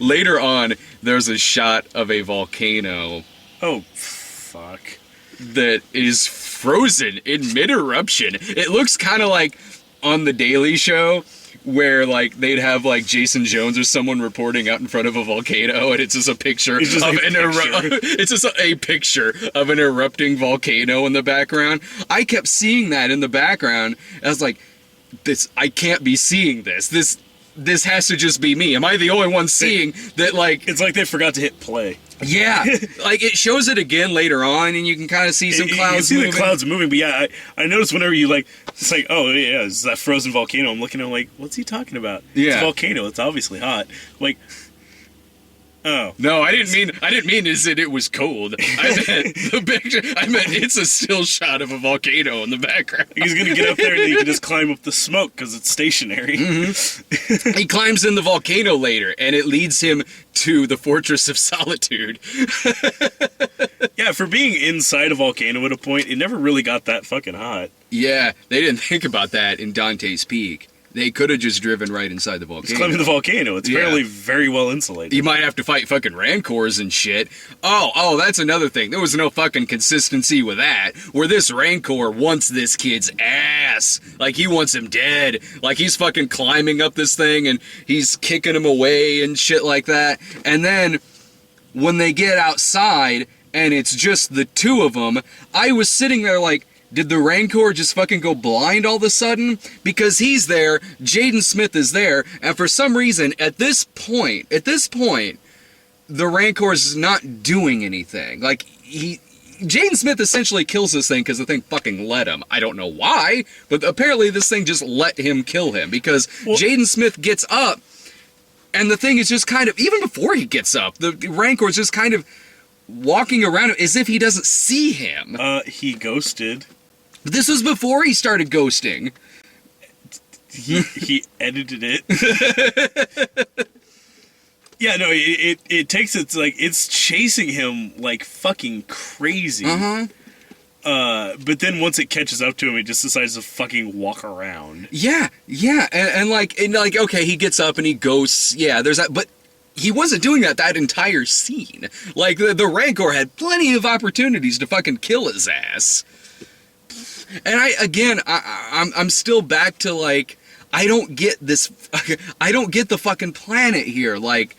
Later on, there's a shot of a volcano. Oh, fuck. That is frozen in mid-eruption. It looks kind of like on The Daily Show, where like they'd have like Jason Jones or someone reporting out in front of a volcano, and it's just a picture it's just of it's just a picture of an erupting volcano in the background. I kept seeing that in the background. I was like, I can't be seeing this. This has to just be me. Am I the only one seeing that? Like, it's like they forgot to hit play. Yeah, like it shows it again later on, and you can kind of see some clouds moving. You moving. see the clouds moving, but yeah, I noticed whenever you like, it's like, oh yeah, it's that frozen volcano. I'm looking at it like, what's he talking about? Yeah. It's a volcano. It's obviously hot. Like, oh no, I didn't mean is that it was cold. I meant the picture. I meant it's a still shot of a volcano in the background. He's gonna get up there and he can just climb up the smoke because it's stationary. Mm-hmm. He climbs in the volcano later, and it leads him to the Fortress of Solitude. Yeah, for being inside a volcano at a point, it never really got that fucking hot. Yeah, they didn't think about that in Dante's Peak. They could have just driven right inside the volcano. It's climbing the volcano. It's apparently very well insulated. You might have to fight fucking rancors and shit. Oh, that's another thing. There was no fucking consistency with that. Where this rancor wants this kid's ass. Like, he wants him dead. Like, he's fucking climbing up this thing and he's kicking him away and shit like that. And then, when they get outside and it's just the two of them, I was sitting there like, did the Rancor just fucking go blind all of a sudden? Because he's there, Jaden Smith is there, and for some reason, at this point, the Rancor's not doing anything. Like, Jaden Smith essentially kills this thing because the thing fucking let him. I don't know why, but apparently this thing just let him kill him, because Jaden Smith gets up, and the thing is just kind of, even before he gets up, the Rancor's just kind of walking around as if he doesn't see him. He ghosted. But this was before he started ghosting. He edited it. Yeah, no, it takes it's like it's chasing him like fucking crazy. Uh-huh. But then once it catches up to him, it just decides to fucking walk around. Yeah, and like, okay, he gets up and he ghosts. Yeah, there's that, but he wasn't doing that entire scene. Like, the Rancor had plenty of opportunities to fucking kill his ass. And I'm still back to, like, I don't get this. I don't get the fucking planet here. Like,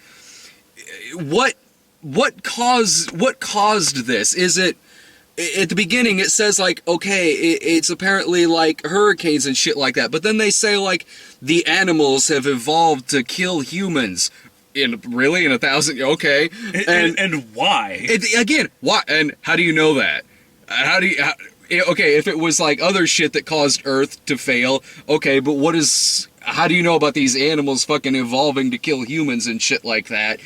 what caused this? Is it? At the beginning, it says, like, okay, it's apparently, like, hurricanes and shit like that. But then they say, like, the animals have evolved to kill humans. In 1,000? Okay. And why? Again, why? And how do you know that? Okay, if it was, like, other shit that caused Earth to fail, okay, but how do you know about these animals fucking evolving to kill humans and shit like that?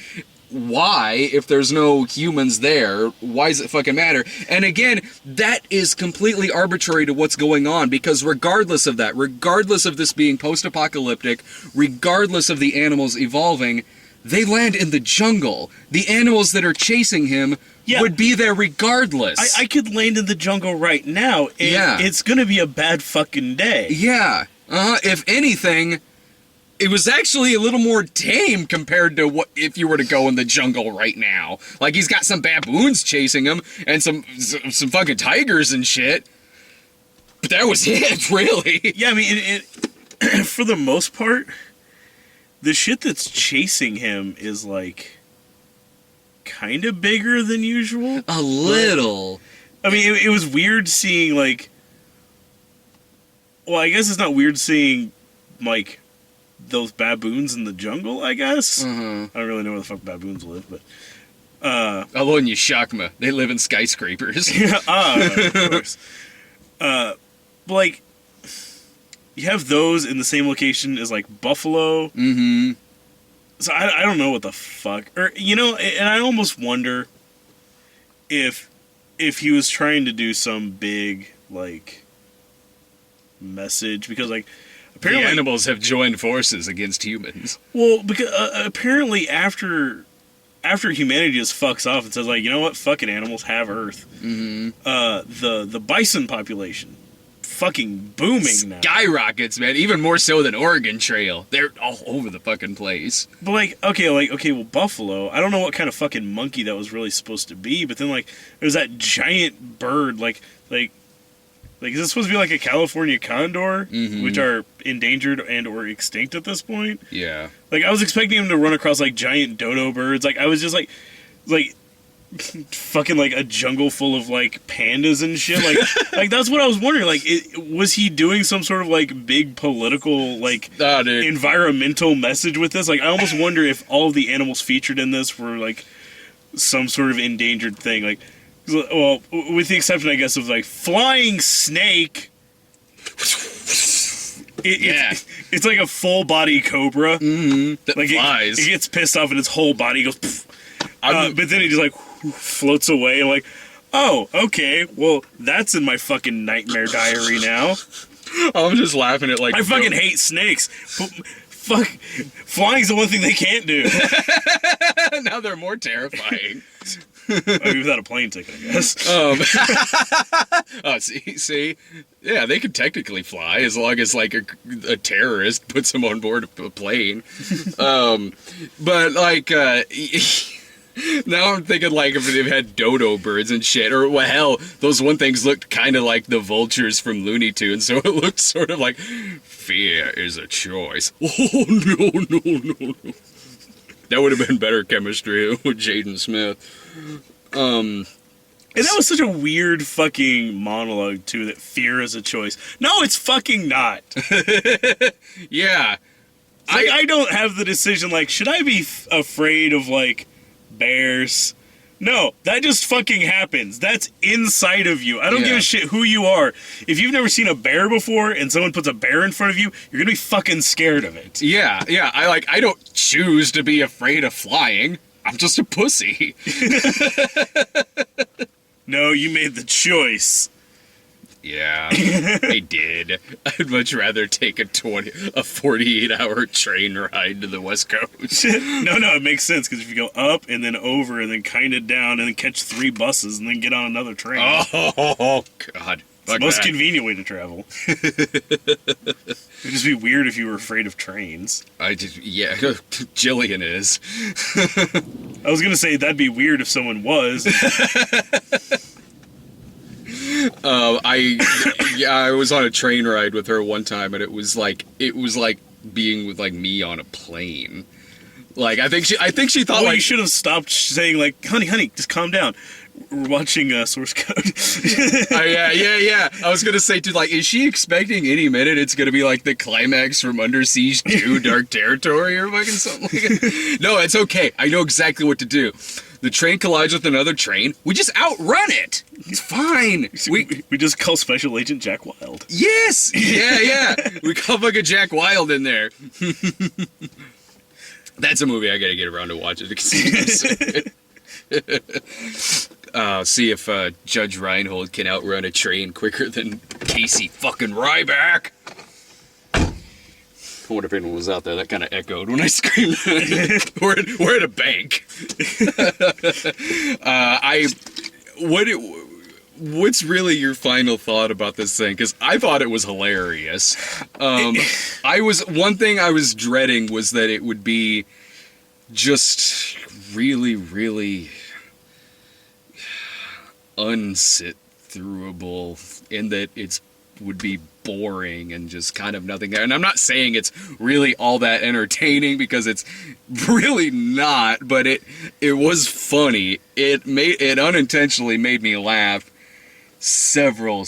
Why, if there's no humans there, why does it fucking matter? And again, that is completely arbitrary to what's going on, because regardless of that, regardless of this being post-apocalyptic, regardless of the animals evolving, they land in the jungle. The animals that are chasing him would be there regardless. I could land in the jungle right now, and it's gonna be a bad fucking day. Yeah. If anything, it was actually a little more tame compared to what if you were to go in the jungle right now. Like, he's got some baboons chasing him and some fucking tigers and shit. But that was it, really. Yeah, I mean, it for the most part, the shit that's chasing him is, like, kind of bigger than usual. A little. I mean, it was weird seeing, like... Well, I guess it's not weird seeing, like, those baboons in the jungle, I guess. I don't really know where the fuck baboons live, but... Although in Yashakma, they live in skyscrapers. Of course. But, like, you have those in the same location as, like, buffalo. Mm-hmm. So I don't know what the fuck. Or, you know, and I almost wonder if he was trying to do some big, like, message. Because, like, apparently... The animals have joined forces against humans. Well, because apparently after humanity just fucks off and says, like, you know what, fucking animals have Earth. The bison population fucking booming now. Skyrockets, man. Even more so than Oregon Trail. They're all over the fucking place. But like, okay, well, buffalo. I don't know what kind of fucking monkey that was really supposed to be. But then, like, there's that giant bird. Like, is this supposed to be like a California condor, which are endangered and or extinct at this point? Yeah. Like, I was expecting him to run across like giant dodo birds. Like, I was just like fucking like a jungle full of like pandas and shit. Like that's what I was wondering. Like, was he doing some sort of like big political like environmental message with this? Like, I almost wonder if all of the animals featured in this were like some sort of endangered thing. Like, well, with the exception, I guess, of like flying snake. It's like a full body cobra. That like flies. It gets pissed off and its whole body goes. But then it just like floats away. I'm like, oh, okay. Well, that's in my fucking nightmare diary now. I'm just laughing at like. I fucking hate snakes. Fuck, flying's the one thing they can't do. Now they're more terrifying. I mean, without a plane ticket, I guess. Oh, see, yeah, they could technically fly as long as like a terrorist puts them on board a plane. But like, now I'm thinking like if they've had dodo birds and shit, or well, hell, those one things looked kind of like the vultures from Looney Tunes, so it looked sort of like fear is a choice. Oh no. That would have been better chemistry with Jaden Smith. And that was such a weird fucking monologue, too, that fear is a choice. No, it's fucking not. Yeah. Like, I don't have the decision, like, should I be afraid of, like, bears? No, that just fucking happens. That's inside of you. I don't give a shit who you are. If you've never seen a bear before and someone puts a bear in front of you, you're gonna be fucking scared of it. Yeah. I don't choose to be afraid of flying. I'm just a pussy. No, you made the choice. Yeah, I did. I'd much rather take a 48-hour train ride to the West Coast. No, it makes sense because if you go up and then over and then kind of down and then catch 3 buses and then get on another train, Oh, God. it's the most convenient way to travel. It'd just be weird if you were afraid of trains. Yeah, Jillian is. I was gonna say that'd be weird if someone was. I was on a train ride with her one time, and it was like being with like me on a plane. Like I think she thought You should have stopped saying like, honey, just calm down. We're watching Source Code. Yeah. I was gonna say, dude, like, is she expecting any minute it's gonna be like the climax from Under Siege 2 Dark Territory or fucking something like that? No, it's okay. I know exactly what to do. The train collides with another train. We just outrun it. It's fine. We just call Special Agent Jack Wild. Yes. Yeah. We call fucking Jack Wild in there. That's a movie I gotta get around to watch it. See if Judge Reinhold can outrun a train quicker than Casey fucking Ryback. I wonder if anyone was out there. That kind of echoed when I screamed. we're at a bank. What's really your final thought about this thing? Because I thought it was hilarious. One thing I was dreading was that it would be just really, really unsit-throughable, in that it would be boring and just kind of nothing there. And I'm not saying it's really all that entertaining, because it's really not, but it was funny. It unintentionally made me laugh several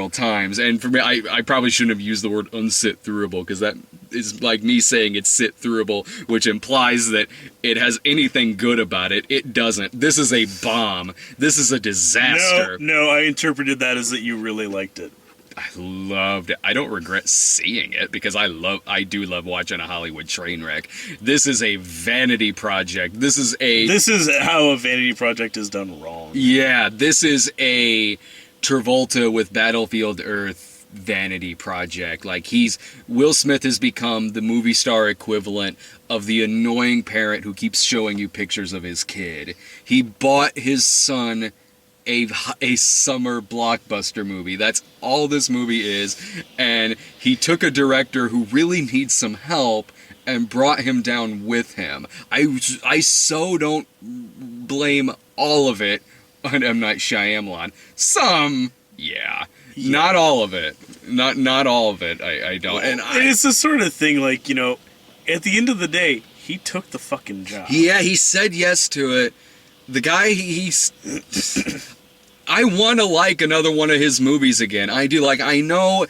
times. And for me, I probably shouldn't have used the word unsit-throughable, because that is like me saying it's sit-throughable, which implies that it has anything good about it. It doesn't. This is a bomb. This is a disaster. No, I interpreted that as that you really liked it. I loved it. I don't regret seeing it, because I do love watching a Hollywood train wreck. This is a vanity project. This is how a vanity project is done wrong. Yeah, this is a Travolta with Battlefield Earth vanity project. Like, Will Smith has become the movie star equivalent of the annoying parent who keeps showing you pictures of his kid. He bought his son a summer blockbuster movie. That's all this movie is. And he took a director who really needs some help and brought him down with him. I so don't blame all of it on M. Night Shyamalan. Some, yeah. Not all of it. Not all of it. I don't. And it's the sort of thing, like, you know, at the end of the day, he took the fucking job. Yeah, he said yes to it. The guy, I want to like another one of his movies again. I do. Like, I know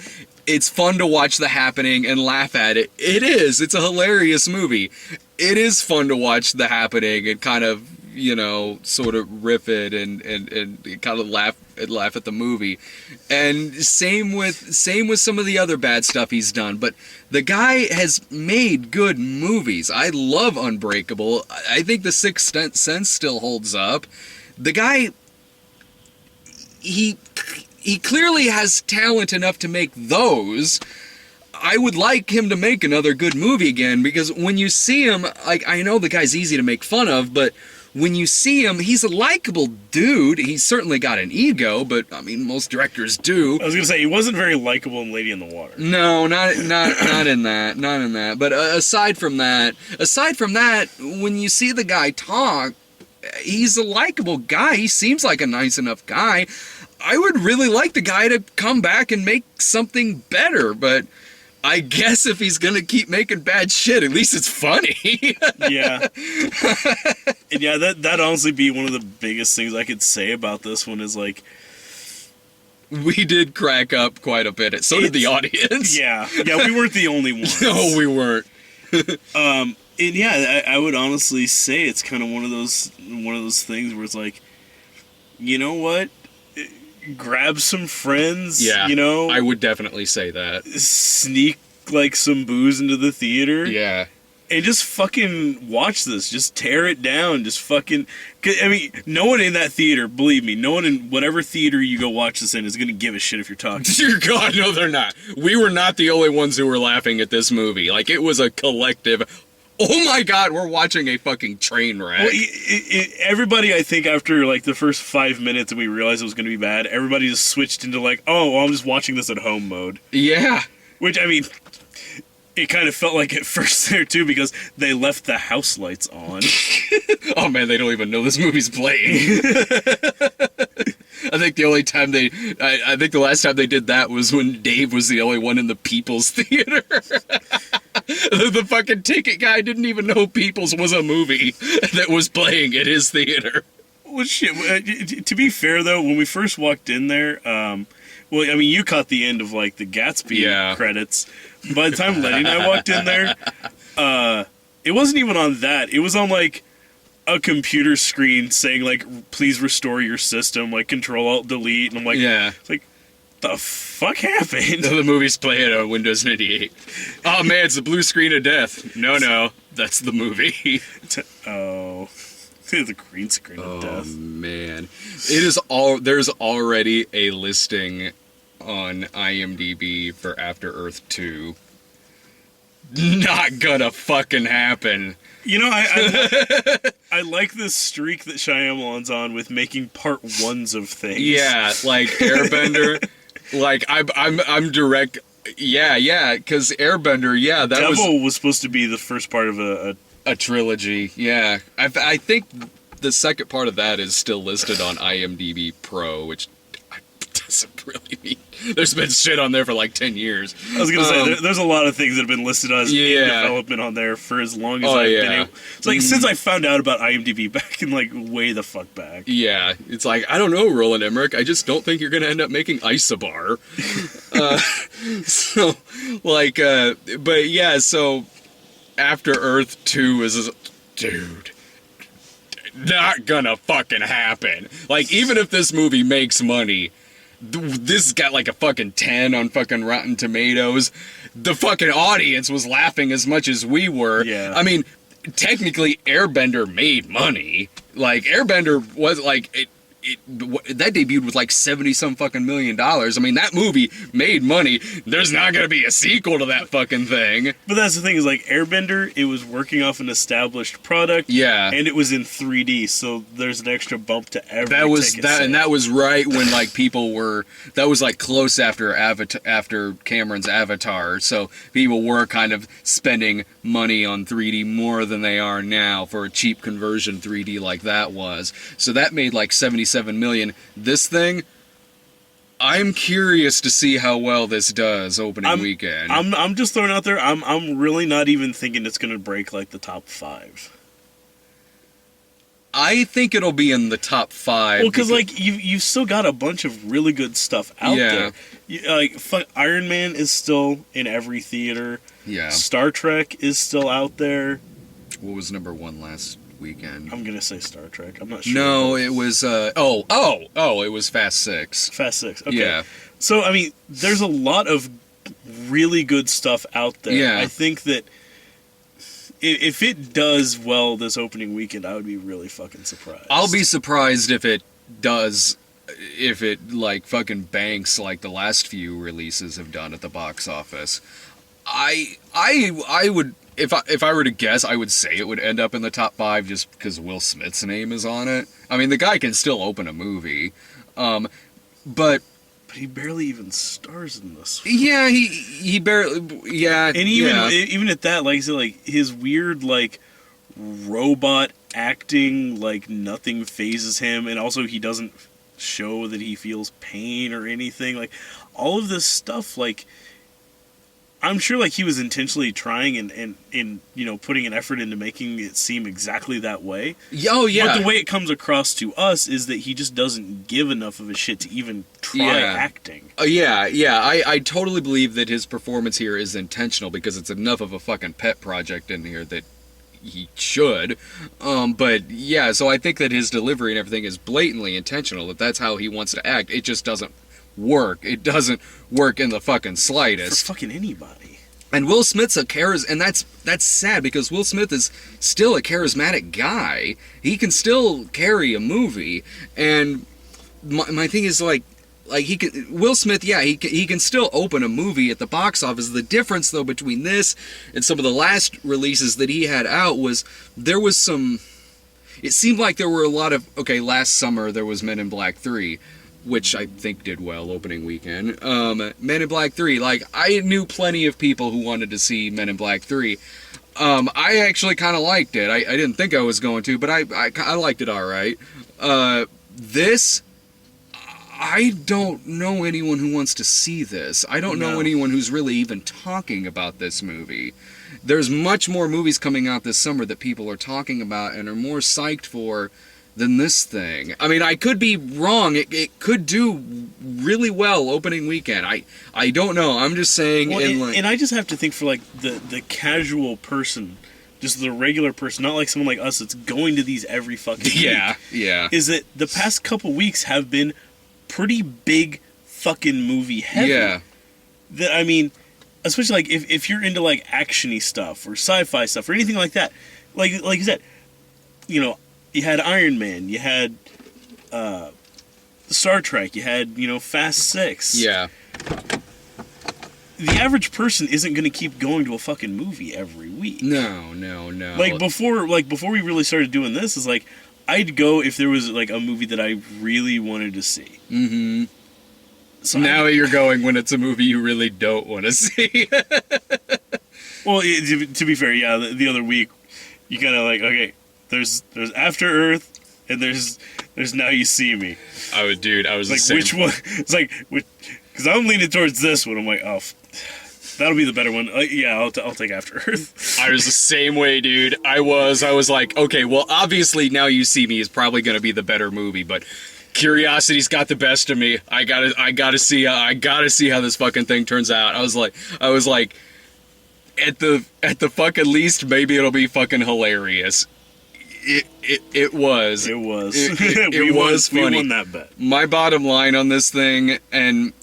it's fun to watch The Happening and laugh at it. It is. It's a hilarious movie. It is fun to watch The Happening and kind of, you know, sort of riff it and kind of laugh at the movie. And same with some of the other bad stuff he's done. But the guy has made good movies. I love Unbreakable. I think The Sixth Sense still holds up. The guy, he clearly has talent enough to make those. I would like him to make another good movie again, because when you see him, like, I know the guy's easy to make fun of, but when you see him, he's a likable dude. He's certainly got an ego, but I mean, most directors do. I was gonna say, he wasn't very likable in Lady in the Water. No, not in that. Not in that. But aside from that, when you see the guy talk, he's a likable guy. He seems like a nice enough guy. I would really like the guy to come back and make something better, but I guess if he's gonna keep making bad shit, at least it's funny. Yeah. And yeah, that'd honestly be one of the biggest things I could say about this one is, like, we did crack up quite a bit. So did the audience. Yeah, we weren't the only ones. No, we weren't. And yeah, I would honestly say it's kind of one of those things where it's like, you know what? Grab some friends. Yeah, you know, I would definitely say that. Sneak like some booze into the theater. Yeah, and just fucking watch this. Just tear it down. Just fucking. 'Cause, I mean, no one in that theater, believe me, no one in whatever theater you go watch this in is gonna give a shit if you're talking. Dear God, no, they're not. We were not the only ones who were laughing at this movie. Like, it was a collective. Oh my God, we're watching a fucking train wreck. Well, everybody, I think, after like the first 5 minutes and we realized it was gonna be bad, everybody just switched into like, oh, well, I'm just watching this at home mode. Yeah. Which, I mean, it kind of felt like at first there too because they left the house lights on. Oh man, they don't even know this movie's playing. I think the only time I think the last time they did that was when Dave was the only one in the People's Theater. The fucking ticket guy didn't even know People's was a movie that was playing at his theater. Well, shit. To be fair though, when we first walked in there, well, I mean, you caught the end of like the Gatsby credits. By the time Lenny and I walked in there, it wasn't even on that. It was on like a computer screen saying like, "Please restore your system," like Control Alt Delete, and I'm like, it's like, the fuck happened? The movie's playing on Windows 98. Oh man, it's the blue screen of death. No, that's the movie. Oh. The green screen of death. Oh man, there's already a listing on IMDb for After Earth 2. Not gonna fucking happen. You know, I like this streak that Shyamalan's on with making part ones of things. Yeah, like Airbender. Like I'm direct. Yeah, because Airbender. That Devil was supposed to be the first part of a trilogy. Yeah, I think the second part of that is still listed on IMDb Pro, which doesn't really mean there's been shit on there for like 10 years. I was gonna say there's a lot of things that have been listed as in development on there for as long as I've been able. It's like since I found out about IMDb back in like way the fuck back. Yeah, it's like, I don't know, Roland Emmerich. I just don't think you're gonna end up making Isobar. So like, but yeah, so After Earth 2 is, dude, not gonna fucking happen. Like, even if this movie makes money, this got like a fucking 10 on fucking Rotten Tomatoes. The fucking audience was laughing as much as we were. Yeah. I mean, technically, Airbender made money. Like, Airbender was like, that debuted with like $70-some fucking million. I mean, that movie made money. There's not gonna be a sequel to that fucking thing. But that's the thing is like Airbender, it was working off an established product. Yeah, and it was in 3D, so there's an extra bump to every. That was that, and that was right when like people were. That was like close after after Cameron's Avatar, so people were kind of spending money on 3D more than they are now for a cheap conversion 3D like that was. So that made like 77 million. This thing, I'm curious to see how well this does opening weekend. I'm just throwing out there. I'm really not even thinking it's gonna break like the top 5. I think it'll be in the top 5. Well, because like you've still got a bunch of really good stuff out there. Like Iron Man is still in every theater. Yeah. Star Trek is still out there. What was number 1 last weekend? I'm gonna say Star Trek. I'm not sure. No, it was it was Fast 6. Fast 6. Okay. Yeah. So I mean, there's a lot of really good stuff out there. Yeah. I think that if it does well this opening weekend, I would be really fucking surprised. I'll be surprised if it does, if it like fucking banks like the last few releases have done at the box office. I would, if I were to guess, I would say it would end up in the top 5 just because Will Smith's name is on it. I mean, the guy can still open a movie, but he barely even stars in this. Yeah, he barely. Yeah, and even at that, like I said, like his weird like robot acting, like nothing phases him, and also he doesn't show that he feels pain or anything. Like all of this stuff, like I'm sure like he was intentionally trying and you know putting an effort into making it seem exactly that way. Oh yeah. But the way it comes across to us is that he just doesn't give enough of a shit to even try acting. Yeah. I totally believe that his performance here is intentional because it's enough of a fucking pet project in here that he should. But yeah, so I think that his delivery and everything is blatantly intentional. That's how he wants to act. It just doesn't work. It doesn't work in the fucking slightest. For fucking anybody. And Will Smith's and that's sad because Will Smith is still a charismatic guy. He can still carry a movie, and my thing is like Will Smith, yeah, he can still open a movie at the box office. The difference though between this and some of the last releases that he had out was there was some. It seemed like there were a lot of last summer there was Men in Black 3. Which I think did well opening weekend. Men in Black 3, like, I knew plenty of people who wanted to see Men in Black 3. I actually kind of liked it. I didn't think I was going to, but I liked it alright. This, I don't know anyone who wants to see this. I don't know anyone who's really even talking about this movie. There's much more movies coming out this summer that people are talking about and are more psyched for than this thing. I mean, I could be wrong. It could do really well opening weekend. I don't know. I'm just saying. Well, and I just have to think for like the casual person, just the regular person, not like someone like us that's going to these every fucking week. Yeah. Is that the past couple weeks have been pretty big fucking movie heavy. Yeah. That I mean, especially like if you're into like actiony stuff or sci-fi stuff or anything like that, like you said, you know. You had Iron Man, you had Star Trek, you had, Fast 6. Yeah. The average person isn't going to keep going to a fucking movie every week. No. Like before we really started doing this, is like I'd go if there was like a movie that I really wanted to see. Mm-hmm. So now you're going when it's a movie you really don't want to see. Well, to be fair, yeah, the other week you kind of like, okay, there's After Earth and there's Now You See Me. I was like, the same. which one? It's like, because I'm leaning towards this one. I'm like, oh, that'll be the better one. Yeah, I'll take After Earth. I was the same way, dude. I was like, okay, well, obviously Now You See Me is probably going to be the better movie, but curiosity's got the best of me. I gotta see how this fucking thing turns out. I was like, at the fucking least, maybe it'll be fucking hilarious. It was. It was. It was funny. We won that bet. My bottom line on this thing, and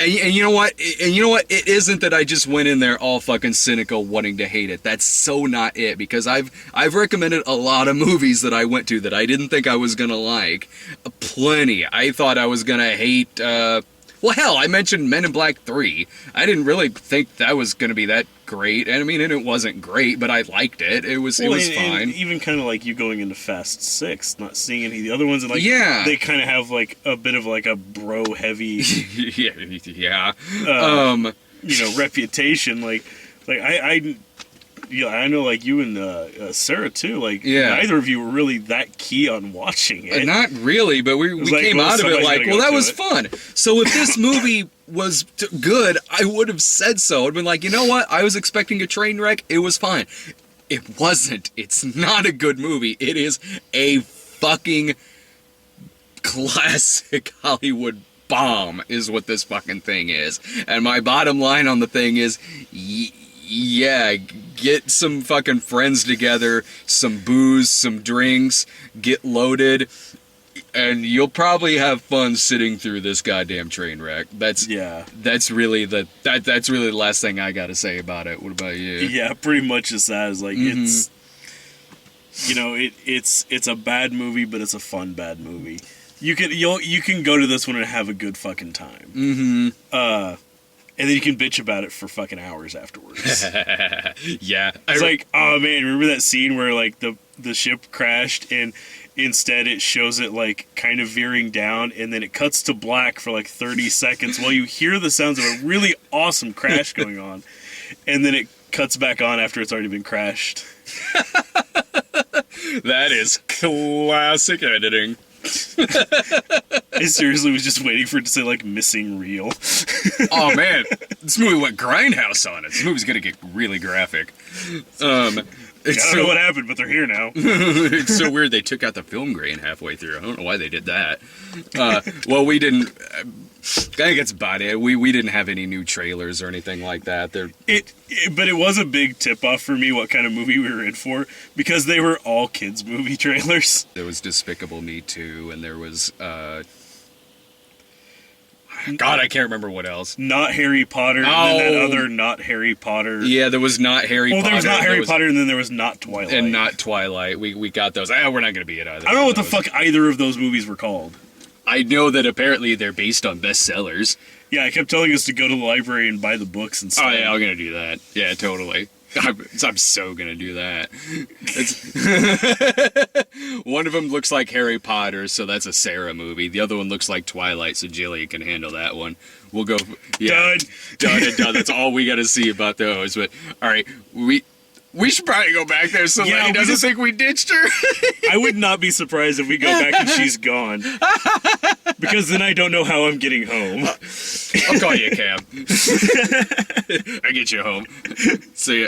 you know what? It isn't that I just went in there all fucking cynical, wanting to hate it. That's so not it. Because I've recommended a lot of movies that I went to that I didn't think I was gonna like. Plenty. I thought I was gonna hate. Well, hell, I mentioned Men in Black 3. I didn't really think that was going to be that great. And I mean, and it wasn't great, but I liked it. It was fine. And even kind of like you going into Fast 6, not seeing any of the other ones, and like they kind of have like a bit of like a bro heavy, yeah, reputation. Like I know like you and Sarah too. Like neither of you were really that key on watching it. Not really, but we like, came out of it like, well, that was fun. So if this movie was good, I would have said so. I'd been like, you know what? I was expecting a train wreck. It was fine. It wasn't. It's not a good movie. It is a fucking classic Hollywood bomb is what this fucking thing is. And my bottom line on the thing is, yeah, get some fucking friends together, some booze, some drinks, get loaded, and you'll probably have fun sitting through this goddamn train wreck. That's really the last thing I gotta say about it. What about you? Yeah, pretty much as that is like it's it's a bad movie, but it's a fun bad movie. You can go to this one and have a good fucking time. Mm-hmm. And then you can bitch about it for fucking hours afterwards. Yeah. It's like, oh man, remember that scene where like the ship crashed and instead it shows it like kind of veering down and then it cuts to black for like 30 seconds while you hear the sounds of a really awesome crash going on. And then it cuts back on after it's already been crashed. That is classic editing. I seriously was just waiting for it to say like missing reel. Oh man, this movie went grindhouse on it. This movie's gonna get really graphic. I don't know what happened, but they're here now. It's so weird they took out the film grain halfway through. I don't know why they did that. Well, we didn't. I think it's about it. We didn't have any new trailers or anything like that. But it was a big tip-off for me what kind of movie we were in for, because they were all kids' movie trailers. There was Despicable Me 2, and there was, I God, I can't remember what else. Not Harry Potter, and then that Oh. other not Harry Potter. Yeah, there was not Harry Potter. Well, there was not Harry was- Potter, and then there was not Twilight. and not Twilight. We got those. We're not gonna be it either. I don't know what the Those. fuck either of those movies were called. I know that apparently they're based on bestsellers. Yeah, I kept telling us to go to the library and buy the books and stuff. Oh yeah, I'm gonna do that. Yeah, totally. I'm so gonna do that. It's one of them looks like Harry Potter, so that's a Sarah movie. The other one looks like Twilight, so Jillian can handle that one. We'll go. Yeah, done and done. That's all we got to see about those. But all right, we should probably go back there so Yeah, Lenny we doesn't just- think we ditched her. I would not be surprised if we go back and she's gone. Because then I don't know how I'm getting home. I'll call you a cab. I get you home. See ya.